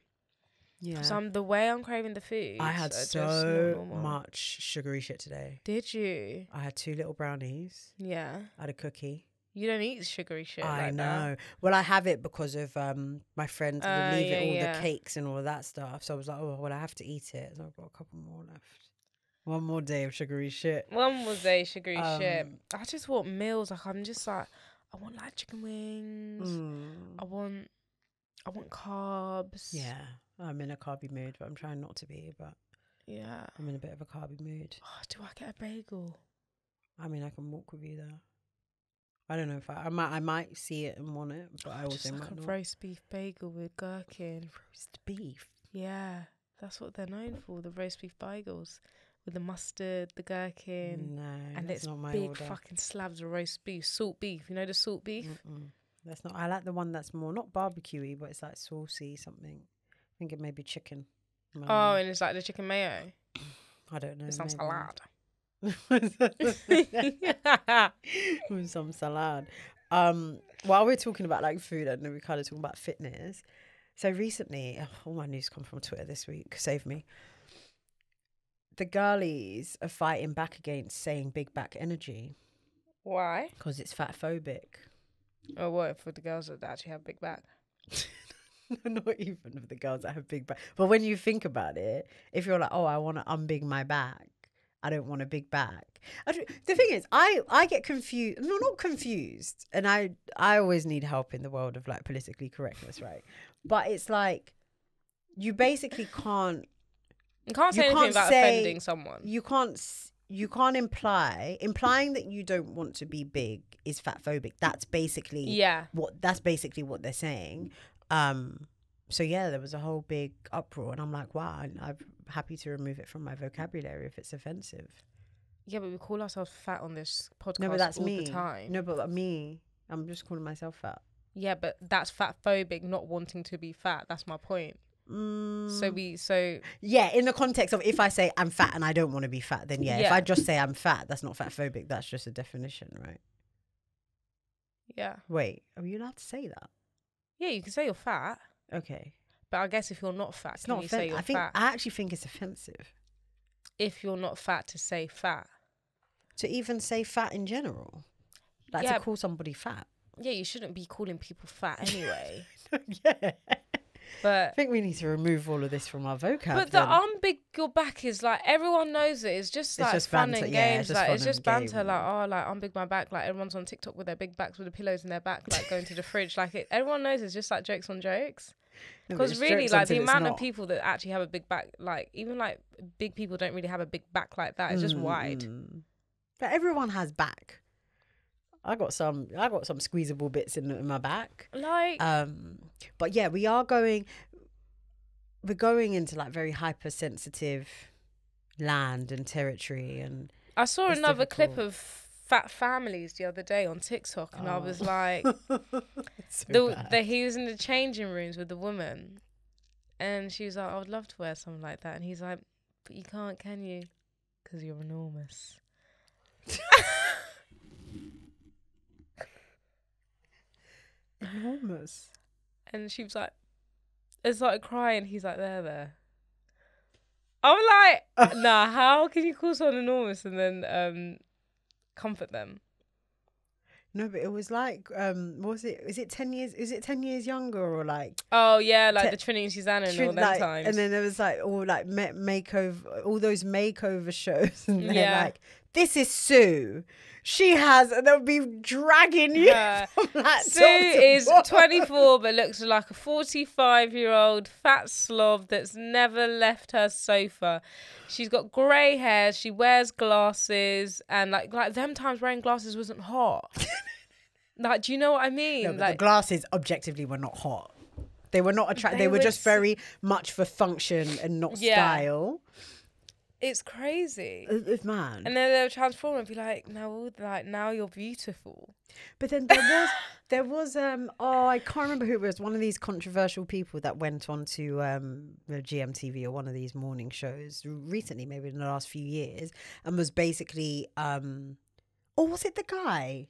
Yeah. So the way I'm craving the food. I had so much sugary shit today. Did you? I had 2 little brownies. Yeah. I had a cookie. You don't eat sugary shit. I like know. That. Well, I have it because of my friend will leave it all the cakes and all of that stuff. So I was like, oh, well, I have to eat it. So I've got a couple more left. One more day of sugary shit. One more day of sugary shit. I just want meals. Like I'm just like, I want like chicken wings. I want carbs. Yeah. I'm in a carby mood, but I'm trying not to be, but yeah, I'm in a bit of a carby mood. Oh, do I get a bagel? I mean, I can walk with you there. I don't know if I might see it and want it, but I also just might like not. A roast beef bagel with gherkin. Roast beef? Yeah, that's what they're known for, the roast beef bagels. With the mustard, the gherkin. No, and that's it's not my big order. Fucking slabs of roast beef, salt beef. You know the salt beef? That's not. I like the one that's more not barbecuey, but it's like saucy something. I think it may be chicken. And it's like the chicken mayo. I don't know. With some salad. With some salad. While we're talking about like food, and then we kind of talking about fitness. So recently, all my news come from Twitter this week. Save me. The girlies are fighting back against saying big back energy. Why? Because it's fatphobic. Oh, what? For the girls that actually have big back? Not even for the girls that have big back. But when you think about it, if you're like, oh, I want to unbig my back, I don't want a big back. The thing is, I get confused. No, not confused. And I always need help in the world of like politically correctness, right? But it's like, you basically can't. You can't say anything about offending someone. You can't implying that you don't want to be big is fatphobic. That's basically what they're saying. So yeah, there was a whole big uproar, and I'm like, wow, I'm happy to remove it from my vocabulary if it's offensive. Yeah, but we call ourselves fat on this podcast no, but that's all me. The time. No, but me, I'm just calling myself fat. Yeah, but that's fatphobic, not wanting to be fat. That's my point. Yeah, in the context of if I say I'm fat and I don't want to be fat, then yeah. If I just say I'm fat, that's not fatphobic. That's just a definition, right? Yeah. Wait, are you allowed to say that? Yeah, you can say you're fat. Okay. But I guess if you're not fat, can you say you're fat? I actually think it's offensive. If you're not fat, to say fat. To even say fat in general. Like to call somebody fat. Yeah, you shouldn't be calling people fat anyway. Yeah. But I think we need to remove all of this from our vocab. But the unbig your back is like, everyone knows it. It's just like fun and games. It's just banter. Like, oh, like unbig my back. Like everyone's on TikTok with their big backs with the pillows in their back, like going to the fridge. Like everyone knows it's just like jokes on jokes. Because really, like the amount of people that actually have a big back, like even like big people don't really have a big back like that. It's just wide. But everyone has back. I got some squeezable bits in my back. Like, but yeah, we're going into like very hypersensitive land and territory, and I saw another clip of fat families the other day on TikTok, and I was like, he was in the changing rooms with the woman, and she was like, I would love to wear something like that, and he's like, but you can't, can you? Because you're enormous. Enormous. And she was like, I started crying. He's like, there. I'm like, nah, how can you call someone enormous and then comfort them? No, but it was like, is it 10 years? Is it 10 years younger or like? Oh yeah, like the Trinny and Susanna and all them times. And then there was like all like makeover, all those makeover shows, and they're like, this is Sue. She has, and they'll be dragging you. Sue is 24, but looks like a 45-year-old fat slob that's never left her sofa. She's got grey hair. She wears glasses, and like them times wearing glasses wasn't hot. Like, do you know what I mean? No, but like the glasses objectively were not hot. They were not attractive. They were just very much for function and not style. It's crazy. It's mad. And then they'll transform and be like, now you're beautiful. But then there was I can't remember who it was, one of these controversial people that went on to GMTV or one of these morning shows recently, maybe in the last few years, and was basically or was it the guy?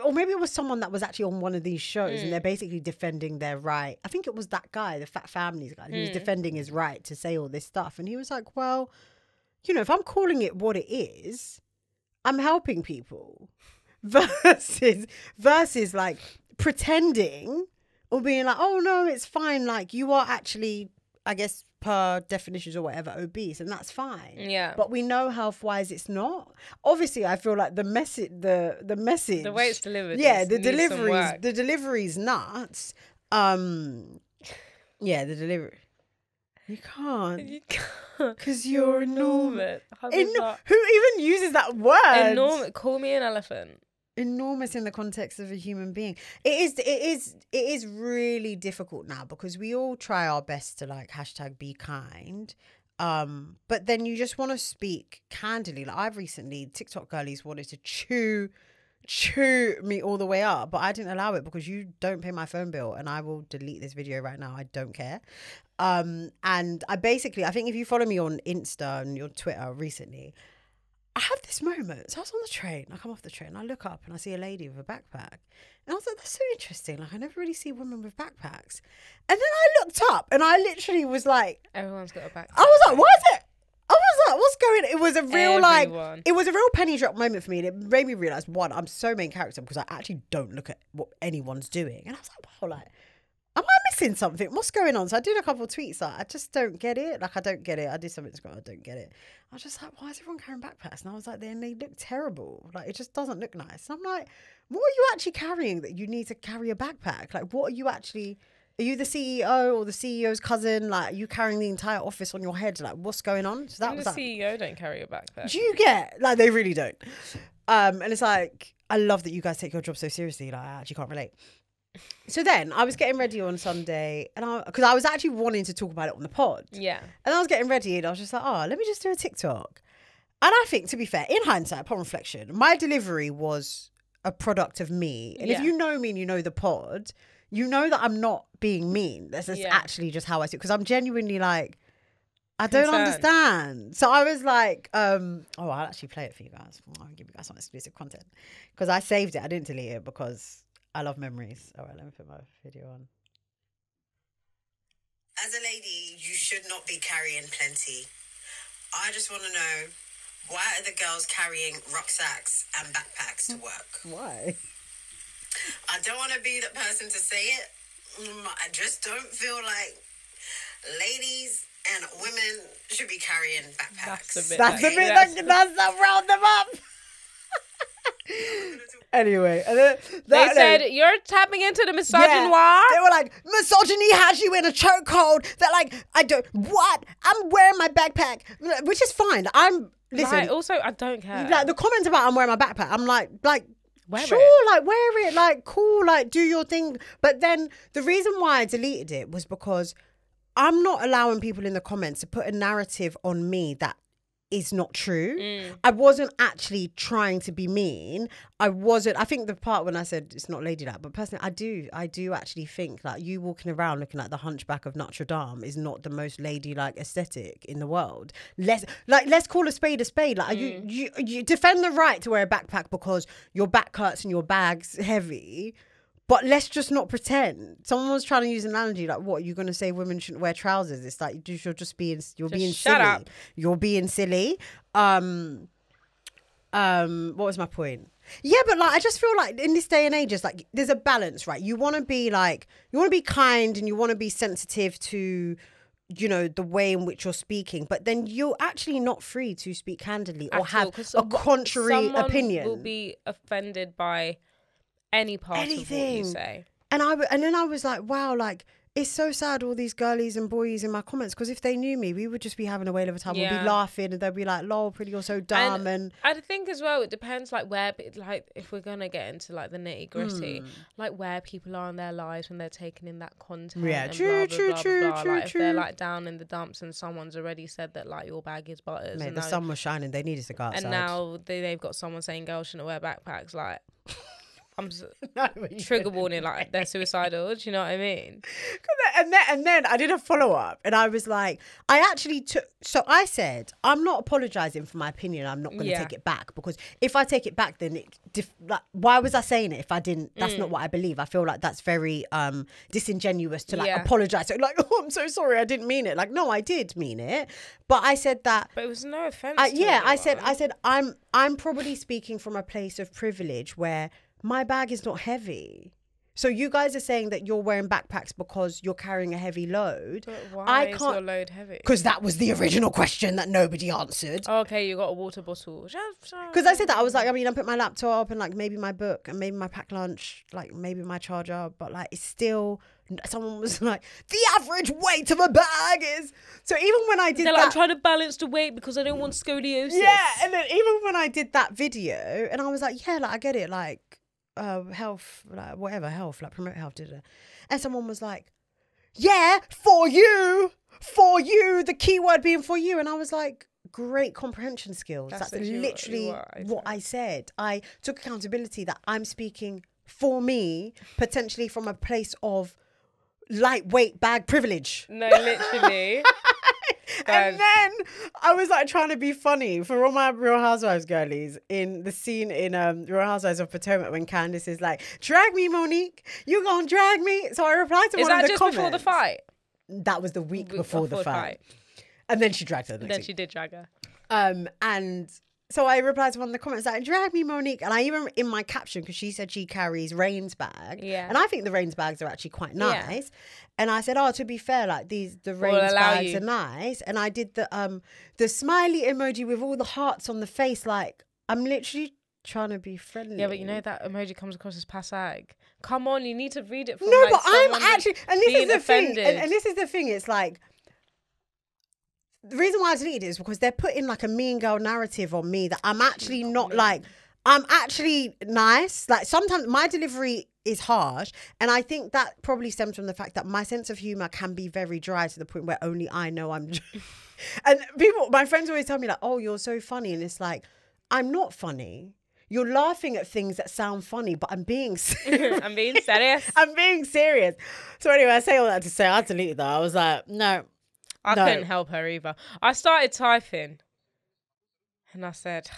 Or maybe it was someone that was actually on one of these shows, and they're basically defending their right. I think it was that guy, the Fat Families guy, who was defending his right to say all this stuff. And he was like, well, you know, if I'm calling it what it is, I'm helping people. Versus like pretending or being like, oh no, it's fine. Like you are actually, I guess, per definitions or whatever, obese, and that's fine. Yeah. But we know health-wise it's not. Obviously, I feel like the message, the way it's delivered. Yeah, the delivery's nuts. Yeah, the delivery. You can't. Because you're enormous. Who even uses that word? Enormous. Call me an elephant. Enormous in the context of a human being. It is really difficult now because we all try our best to like #be kind. But then you just want to speak candidly. Like I've recently, TikTok girlies wanted to chew me all the way up, but I didn't allow it because you don't pay my phone bill and I will delete this video right now. I don't care. And I think if you follow me on Insta and your Twitter recently, I had this moment. So I was on the train. I come off the train. I look up and I see a lady with a backpack. And I was like, that's so interesting. Like, I never really see women with backpacks. And then I looked up and I literally was like... Everyone's got a backpack. I was like, what is it? I was like, what's going on? It was a real, it was a real penny drop moment for me. And it made me realise, one, I'm so main character because I actually don't look at what anyone's doing. And I was like, wow, like, am I missing something? What's going on? So I did a couple of tweets like, I just don't get it. Like, I don't get it. I did something I don't get it. I was just like, why is everyone carrying backpacks? And I was like, they look terrible. Like, it just doesn't look nice. And I'm like, what are you actually carrying that you need to carry a backpack? Like, what are you actually... Are you the CEO or the CEO's cousin? Like, are you carrying the entire office on your head? Like, what's going on? So the CEO don't carry a backpack. Do you get? Like, they really don't. And it's like, I love that you guys take your job so seriously. Like, I actually can't relate. So then I was getting ready on Sunday, and because I was actually wanting to talk about it on the pod. Yeah. And I was getting ready, and I was just like, oh, let me just do a TikTok. And I think, to be fair, in hindsight, upon reflection, my delivery was a product of me. And if you know me and you know the pod, you know that I'm not being mean. That's just actually just how I see it. Because I'm genuinely like, I don't understand. So I was like, I'll actually play it for you guys. I'll give you guys some exclusive content. Because I saved it. I didn't delete it because I love memories. All right, let me put my video on. As a lady, you should not be carrying plenty. I just want to know, why are the girls carrying rucksacks and backpacks to work? Why? I don't want to be the person to say it. I just don't feel like ladies and women should be carrying backpacks. That's a round them up. Anyway, they said you're tapping into the misogynoir. They were like, misogyny has you in a chokehold. They're like, I'm wearing my backpack, which is fine. Listen. Right, also, I don't care. Like the comments about I'm wearing my backpack, I'm like. Wear it, like, cool, like, do your thing. But then the reason why I deleted it was because I'm not allowing people in the comments to put a narrative on me that is not true. I wasn't actually trying to be mean. I think the part when I said it's not ladylike, but personally, I do actually think that you walking around looking like the Hunchback of Notre Dame is not the most ladylike aesthetic in the world. Let's call a spade a spade. Like, you defend the right to wear a backpack because your back hurts and your bag's heavy. But let's just not pretend. Someone was trying to use an analogy like, what, you're going to say women shouldn't wear trousers? It's like, you're just being silly. Shut up. You're being silly. What was my point? Yeah, but like, I just feel like in this day and age, it's like, there's a balance, right? You want to be kind and you want to be sensitive to, you know, the way in which you're speaking, but then you're actually not free to speak candidly or have a contrary opinion. Will be offended by any part of what you say. And then I was like, wow, like, it's so sad, all these girlies and boys in my comments, because if they knew me, we would just be having a whale of a time. We'd be laughing and they'd be like, lol, Prinny, you're so dumb. And I think as well, it depends like where, like, if we're going to get into like the nitty gritty, like where people are in their lives when they're taking in that content. Yeah, true. Like, if they're like down in the dumps and someone's already said that like your bag is butters. Mate, the sun was shining, they needed to go outside. And now they've got someone saying girls shouldn't wear backpacks, like... I'm trigger warning, like they're suicidal. Do you know what I mean? And then I did a follow up, and I was like, so I said, I'm not apologizing for my opinion. I'm not going to take it back, because if I take it back, then why was I saying it if I didn't? That's not what I believe. I feel like that's very disingenuous to like apologize. So like, oh, I'm so sorry, I didn't mean it. Like, no, I did mean it, but I said that. But it was no offense. I said I'm probably speaking from a place of privilege where my bag is not heavy. So you guys are saying that you're wearing backpacks because you're carrying a heavy load. But why is your load heavy? Because that was the original question that nobody answered. Oh, okay, you got a water bottle. Because I said that. I was like, I mean, I put my laptop and like maybe my book and maybe my packed lunch, like maybe my charger, but like it's still... Someone was like, the average weight of a bag is... So even when I did that... I'm trying to balance the weight because I don't want scoliosis. Yeah, and then even when I did that video, and I was like, yeah, like I get it, like... health, like whatever, health, like promote health, and someone was like, yeah, for you, the key word being for you. And I was like, great comprehension skills. That's literally what I said. I took accountability that I'm speaking for me, potentially from a place of lightweight bag privilege. No, literally. And then I was like trying to be funny for all my Real Housewives girlies in the scene in Real Housewives of Potomac when Candace is like, drag me, Monique, you gonna drag me? So I replied to one of the comments. Is that just before the fight? That was the week before the fight. And then she dragged her. Then she did drag her. And So I replied to one of the comments like, drag me, Monique. And I even, in my caption, because she said she carries Rain's bag. Yeah. And I think the Rain's bags are actually quite nice. Yeah. And I said, oh, to be fair, like the Rain's bags are nice. And I did the smiley emoji with all the hearts on the face. Like, I'm literally trying to be friendly. Yeah, but you know that emoji comes across as passag. Come on, you need to read it from no, but I'm actually, and this is the thing. And this is the thing. It's like, the reason why I deleted it is because they're putting like a mean girl narrative on me that I'm actually not like, I'm actually nice. Like sometimes my delivery is harsh. And I think that probably stems from the fact that my sense of humor can be very dry to the point where only I know I'm and my friends always tell me like, oh, you're so funny. And it's like, I'm not funny. You're laughing at things that sound funny, but I'm being serious. I'm being serious. I'm being serious. So anyway, I say all that to say I deleted that. I was like, no. I couldn't help her either. I started typing and I said,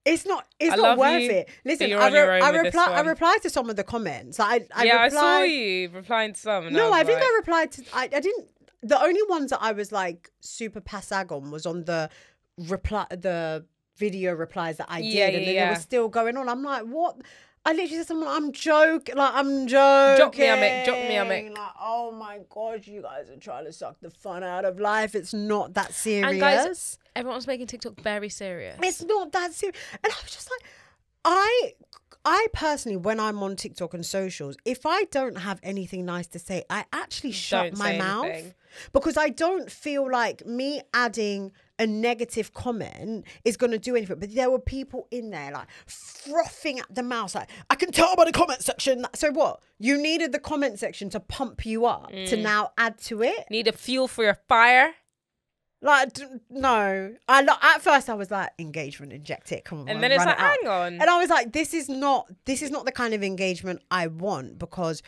it's not worth it. Listen, I replied to some of the comments. I saw you replying to some. No, I think I replied to, I didn't, the only ones that I was like super passag on was on the video replies that I did. And then they were still going on. I'm like, what? I literally said to someone, I'm joking. Like, I'm joking. Joke me, Like, oh my God, you guys are trying to suck the fun out of life. It's not that serious. And guys, everyone's making TikTok very serious. It's not that serious. And I was just like, I personally, when I'm on TikTok and socials, if I don't have anything nice to say, I actually shut my mouth. Because I don't feel like me adding a negative comment is going to do anything. But there were people in there like frothing at the mouth. Like, I can tell by the comment section. So what? You needed the comment section to pump you up to now add to it? Need a fuel for your fire? Like, no. At first I was like, engagement, inject it. Come on. And then it's like, hang on. And I was like, this is not the kind of engagement I want, because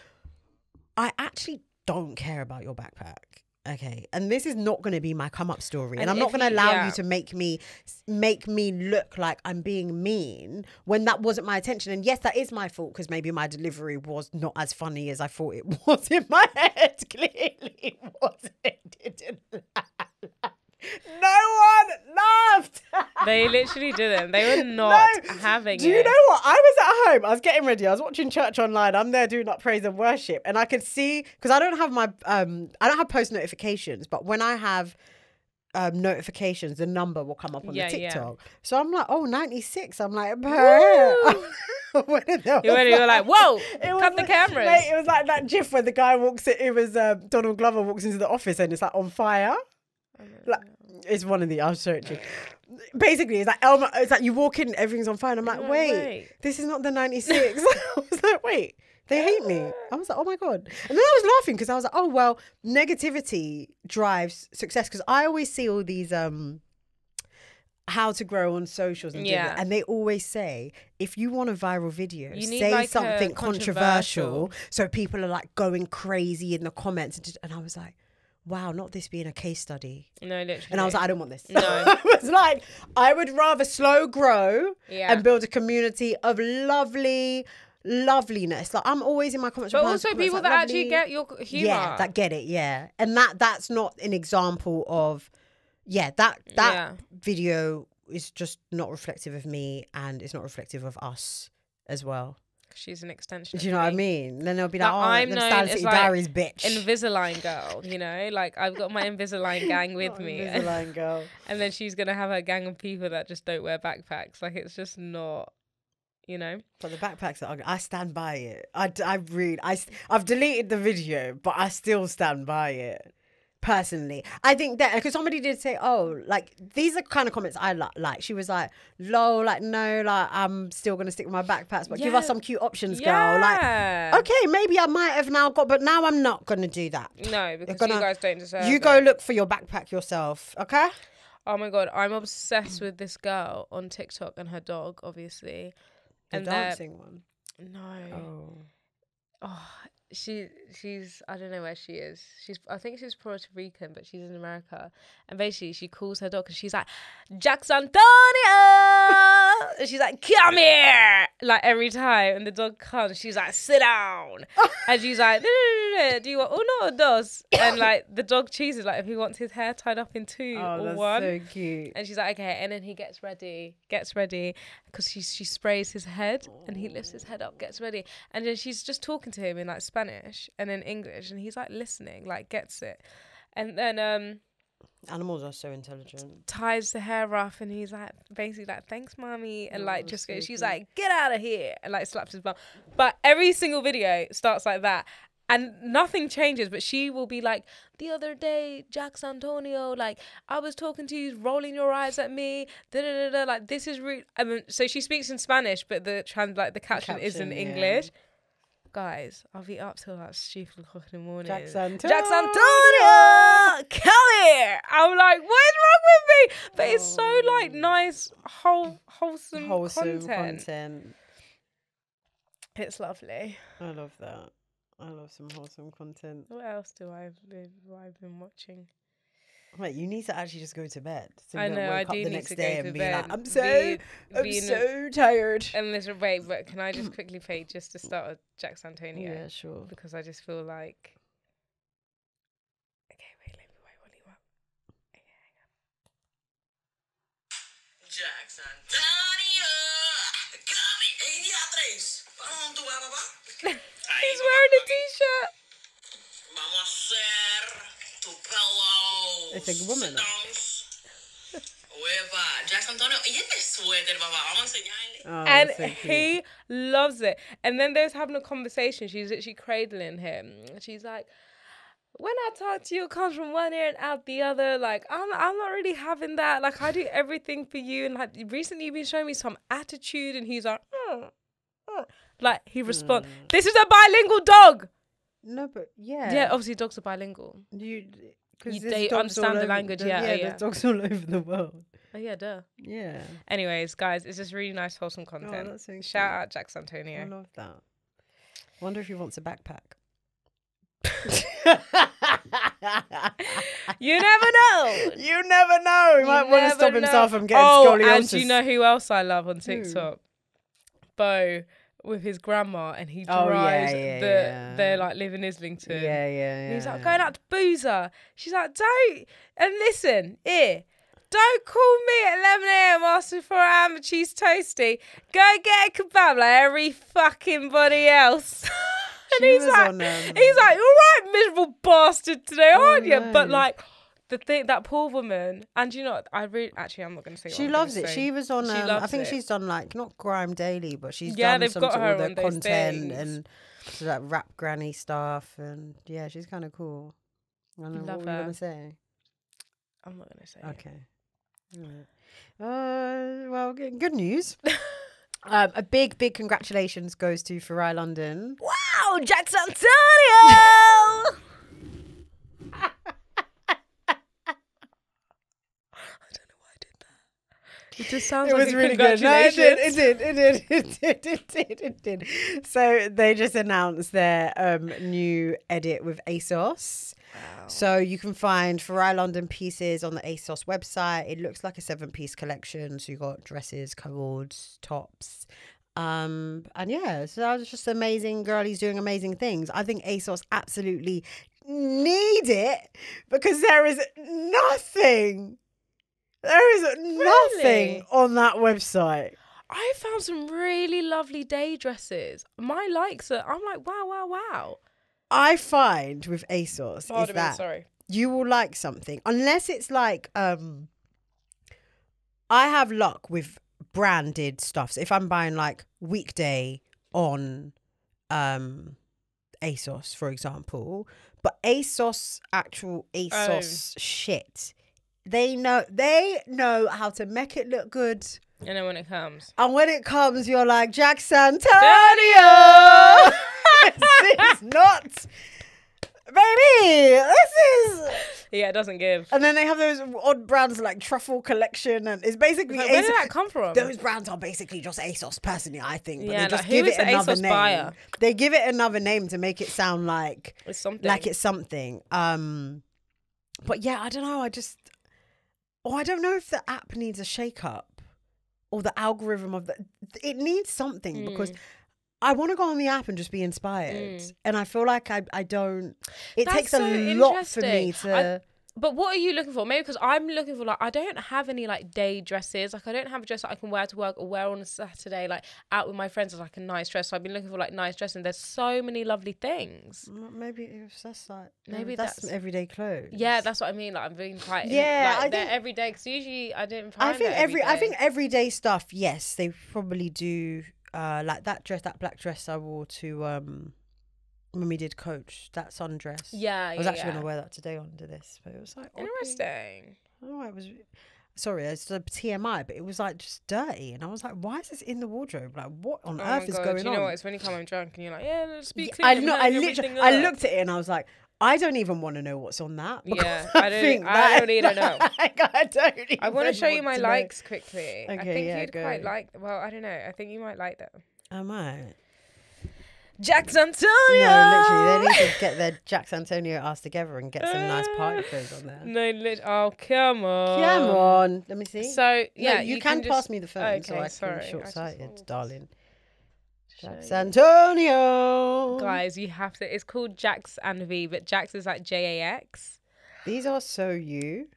I actually don't care about your backpack. Okay, and this is not going to be my come up story, and I'm not going to allow you to make me look like I'm being mean when that wasn't my intention. And yes, that is my fault, because maybe my delivery was not as funny as I thought it was in my head. Clearly it wasn't. It didn't laugh. No one laughed. They literally didn't. They were not having it. Do you know what? I was at home. I was getting ready. I was watching church online. I'm there doing like praise and worship, and I could see, because I don't have my I don't have post notifications, but when I have notifications, the number will come up on the TikTok. Yeah. So I'm like, oh, 96. I'm like, you were like, whoa, cut the cameras. Mate, it was like that gif where the guy walks in, it was Donald Glover walks into the office and it's like on fire. Like, it's one of the, I'll show it to you. Basically, it's like Elmer, it's like you walk in, everything's on fire. And I'm like, wait, this is not the 96. I was like, wait, they hate me. I was like, oh my God. And then I was laughing because I was like, oh, well, negativity drives success. Because I always see all these how to grow on socials and and they always say, if you want a viral video, say like something controversial so people are like going crazy in the comments. And I was like, wow, not this being a case study. No, literally. And I was like, I don't want this. No. I was like, I would rather slow grow and build a community of loveliness. Like, I'm always in my comments. But also people that actually get your humor. Yeah, that get it, And that's not an example of, that video is just not reflective of me, and it's not reflective of us as well. She's an extension. Do you know what I mean? Then they'll be like, I'm known as like Diaries bitch. Invisalign girl, you know? Like, I've got my Invisalign gang with me. Invisalign girl. And then she's going to have her gang of people that just don't wear backpacks. Like, it's just not, you know? But the backpacks, I stand by it. I've deleted the video, but I still stand by it. Personally, I think that because somebody did say, oh, like, these are kind of comments I like. She was like, lol, like, no, like, I'm still gonna stick with my backpacks, but give us some cute options, girl. Like, okay, maybe I might have now got, but now I'm not gonna do that. No, because you guys don't deserve it. You go look for your backpack yourself, okay? Oh my God, I'm obsessed with this girl on TikTok and her dog, obviously. The dancing one? No. Oh. she's I don't know where she is. I think she's Puerto Rican, but she's in America. And basically she calls her dog and she's like, JAX Antonio, and she's like, come here, like every time. And the dog comes, she's like, sit down. And she's like, no, do you want uno or dos? And like the dog chooses like if he wants his hair tied up in two or one. So cute. And she's like, okay. And then he gets ready because she sprays his head and he lifts his head up, gets ready. And then she's just talking to him in like Spanish and then English, and he's like listening, like gets it. And then animals are so intelligent. Ties the hair off, and he's like basically like, thanks mommy, and like just goes, she's like, get out of here, and like slaps his bum. But every single video starts like that and nothing changes, but she will be like, the other day, JAX Antonio, like I was talking to you, rolling your eyes at me, like this is rude. I mean, so she speaks in Spanish, but the caption is in English. Guys, I'll be up till that stupid o'clock in the morning. JAX Antonio, come here. I'm like, what is wrong with me? But it's so like nice, wholesome content. It's lovely. I love that. I love some wholesome content. What else do I've been watching? Wait, you need to actually just go to bed. So I know, I do need to go to bed. Like, I'm so tired. And there's a wait, but can I just quickly play just to start with JAX Antonio? Yeah, sure. Because I just feel like. Okay, wait, let me wait you up. Okay, hang on. JAX Antonio, he's wearing a t-shirt. It's a woman. And so he loves it. And then there's having a conversation. She's literally cradling him. She's like, when I talk to you, it comes from one ear and out the other. Like, I'm not really having that. Like, I do everything for you. And like, recently you've been showing me some attitude. And he's like, like he responds. This is a bilingual dog. No, but yeah. Yeah, obviously dogs are bilingual. They understand the language. Yeah, there's dogs all over the world. Oh yeah, duh. Yeah. Anyways, guys, it's just really nice, wholesome content. Oh, that's so Shout out JAX Antonio. I love that. Wonder if he wants a backpack. You never know. You never know. He might want to stop himself from getting scoliosis. And do you know who else I love on TikTok? Bo. With his grandma, and he drives they're like live in Islington. Yeah. And he's like, going out to Boozer. She's like, don't, and listen, don't call me at 11 a.m. asking for a ham and cheese toasty. Go get a kebab like every fucking body else. And he's like, all right, miserable bastard today, aren't you? But like, the thing, that poor woman, and you know, I'm not going to say. She loves it. She was on. I think she's done like not Grime Daily, but she's done some of the content and like rap granny stuff, and yeah, she's kind of cool. I don't know what we're gonna say. I'm not going to say. Okay. Well, good news. A big congratulations goes to Farai London. Wow, JAX Antonio. It just sounds like really good. No, it did. So they just announced their new edit with ASOS. Wow. So you can find Farai London pieces on the ASOS website. It looks like a 7-piece collection. So you got dresses, cords, tops. And yeah, so that was just amazing. Girlie's doing amazing things. I think ASOS absolutely need it because there is nothing. There is nothing on that website. I found some really lovely day dresses. My likes are, I'm like, wow. I find with ASOS is that you will like something. Unless it's like, I have luck with branded stuff. So if I'm buying like weekday on ASOS, for example, but actual ASOS shit, they know how to make it look good. And then when it comes, you're like, JAX Antonio. This is not baby, this is. Yeah, it doesn't give. And then they have those odd brands like Truffle Collection, and it's basically like, where did that come from? Those brands are basically just ASOS, personally, I think. But yeah, they just like, give who is it the another ASOS name. buyer? They give it another name to make it sound like it's something. Like it's something. But yeah, I don't know. I don't know if the app needs a shake up or the algorithm of it needs something because I want to go on the app and just be inspired. And I feel like I don't. It That's takes so a lot for me to. But what are you looking for? Maybe because I'm looking for, like, I don't have any, like, day dresses. Like, I don't have a dress that I can wear to work or wear on a Saturday, like, out with my friends as, like, a nice dress. So I've been looking for, like, nice dress, and there's so many lovely things. Maybe if that's, like... Maybe that's everyday clothes. Yeah, that's what I mean. Like, I'm being quite... Yeah, like, they're everyday, because usually I didn't find I think everyday stuff, yes, they probably do... like, that black dress I wore to... when we did Coach, that sundress. Yeah, I was actually going to wear that today under this, but it was like interesting. Oh, it was. Sorry, it's a TMI, but it was like just dirty, and I was like, "Why is this in the wardrobe? Like, what on earth is going on?" You know what? It's when you come home drunk and you're like, "Yeah, let's be clean." I looked at it and I was like, I don't even want to know what's on that. Yeah, I don't need to know. I want to show you my likes quickly. Okay, I think you'd quite like. Well, I don't know. I think you might like them. I might. JAX Antonio. No, literally, they need to get their JAX Antonio ass together and get some nice party clothes on there. No, oh, come on. Come on. Let me see. So, yeah. No, you can pass me the phone, okay, so I sorry. can short-sighted, darling. JAX Antonio. Guys, you have to. It's called JAX and V, but JAX is like JAX. These are so you.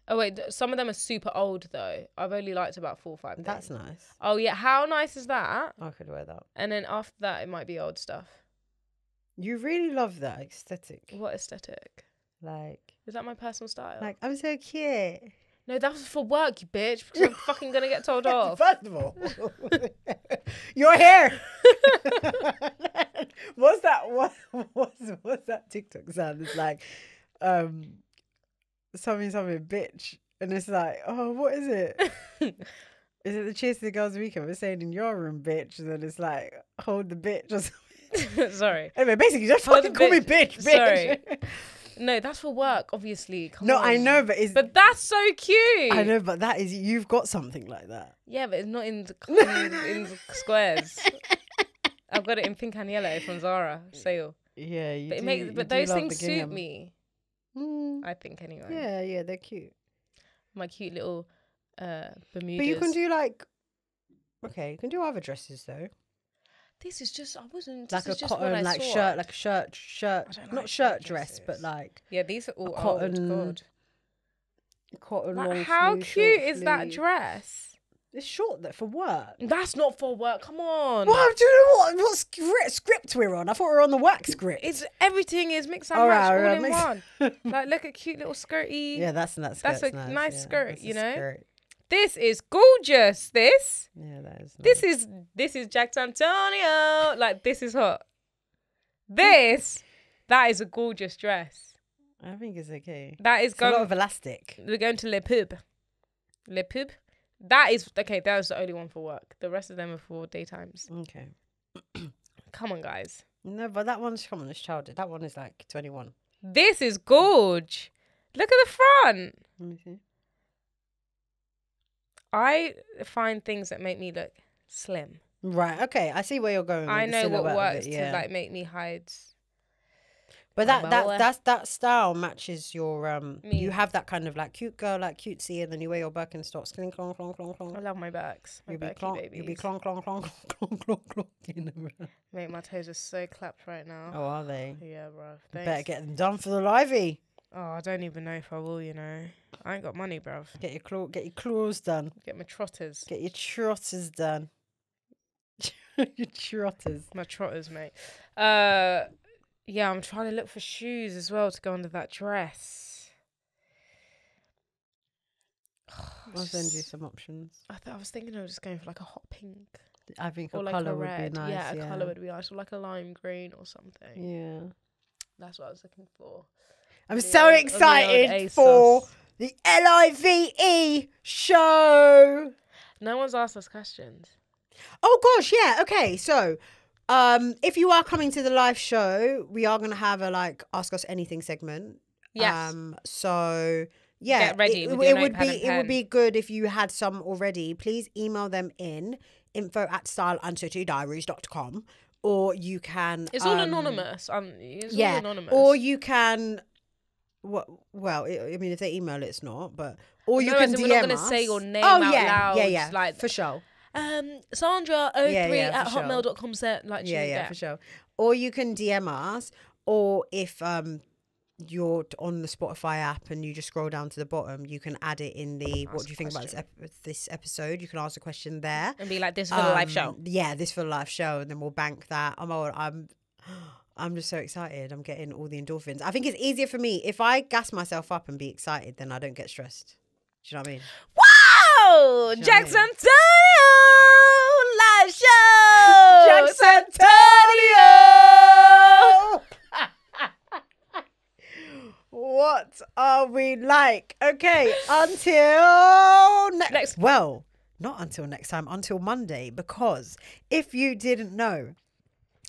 Oh wait, some of them are super old though. I've only liked about 4 or 5 things. That's nice. Oh yeah, how nice is that? I could wear that. And then after that, it might be old stuff. You really love that aesthetic. What aesthetic? Like, is that my personal style? Like, I'm so cute. No, that was for work, you bitch. Because I'm fucking gonna get told off. First of all, your hair. What's that TikTok sound? It's like, something bitch, and it's like, oh, what is it? Is it the Cheers to the Girls Weekend? We're saying in your room, bitch, and then it's like, hold the bitch or something. Sorry. Anyway, basically, just fucking call me bitch. Sorry. No, that's for work, obviously. Come on. I know, but that's so cute. I know, but that is, you've got something like that. Yeah, but it's not in the squares. I've got it in pink and yellow from Zara sale. Yeah, but those things suit me. I think anyway. Yeah, they're cute. My cute little Bermudas. But you can do like, okay, you can do other dresses though. This is just, I wasn't. Like a cotton, like shirt, like a shirt, not shirt dress, but like. Yeah, these are all cotton. God. Cotton. Like, long how sleeve, cute is that dress? It's short for work. That's not for work. Come on. What? Do you know what script we're on? I thought we were on the work script. It's everything is mix and match all in one. Like, look at cute little skirty. Yeah, that's a nice skirt. You know. Skirt. This is gorgeous. This. Yeah, that is. Nice. This is JAX Antonio. Like, this is hot. That is a gorgeous dress. I think it's okay. That is a lot of elastic. We're going to Le Pub. That is okay. That was the only one for work. The rest of them are for daytimes. Okay. Come on, guys. No, but that one's it's childhood. That one is like 21. This is gorge. Look at the front. Let me see. I find things that make me look slim. Right. Okay. I see where you're going. I know what works to like make me hide. But that style matches your you have that kind of like cute girl, like cutesy, and then you wear your Birkenstocks. Clong, clong, clong, clong, clong. I love my Birks. You'll be clong, clong, clong, clong, clong, clong. Mate, my toes are so clapped right now. Oh, are they? Yeah, bro. Better get them done for the livey. Oh, I don't even know if I will, you know. I ain't got money, bruv. Get your claws done. Get my trotters. Get your trotters done. Your trotters. My trotters, mate. Yeah, I'm trying to look for shoes as well to go under that dress. I'll send you some options. I was thinking of just going for like a hot pink. I think or a like colour a would red. be nice. Yeah, a colour would be nice. Or like a lime green or something. Yeah. That's what I was looking for. I'm so excited for the LIVE show. No one's asked us questions. Oh gosh, yeah. Okay, so If you are coming to the live show, we are gonna have a like Ask Us Anything segment. Yes. So yeah, get ready. It would be good if you had some already. Please email them in info@styleandtattoodiaries.com, or you can. It's all anonymous. It's all anonymous. Or you can. Well, I mean, if they email it, it's not. But or you can DM we're not going to say your name out loud. Yeah, like for sure. Sandra03@hotmail.com said like for sure. Or you can DM us, or if you're on the Spotify app and you just scroll down to the bottom, you can add it in the what do you think about this episode. You can ask a question there and be like, this for the live show. Yeah, this for the live show, and then we'll bank that. I'm just so excited. I'm getting all the endorphins. I think it's easier for me if I gas myself up and be excited, then I don't get stressed. Do you know what I mean? Wow! JAX Antonio live show! JAX Antonio! What are we like? Okay, until next. Well, not until next time, until Monday, because if you didn't know,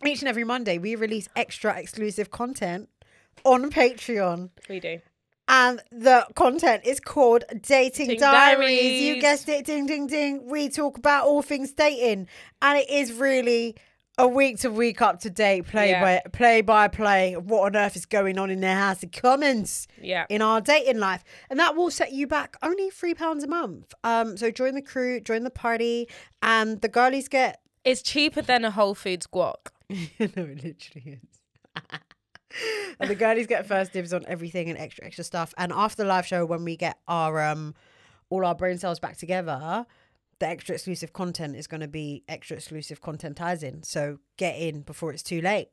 each and every Monday we release extra exclusive content on Patreon. We do. And the content is called Dating Diaries. You guessed it, ding, ding, ding. We talk about all things dating. And it is really a week to week up to date, play by play of what on earth is going on in their House of Commons in our dating life. And that will set you back only £3 a month. So join the crew, join the party, and the girlies get... It's cheaper than a Whole Foods guac. No, it literally is. And the girlies get first dibs on everything and extra stuff. And after the live show, when we get our all our brain cells back together, the extra exclusive content is going to be extra exclusive contentizing. So get in before it's too late.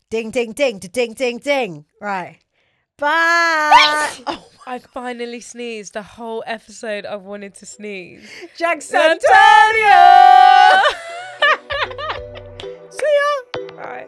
Ding, ding, ding, ding, ding, ding. Right. Bye. Oh, I finally sneezed. The whole episode I've wanted to sneeze. JAX Antonio. See ya. Bye.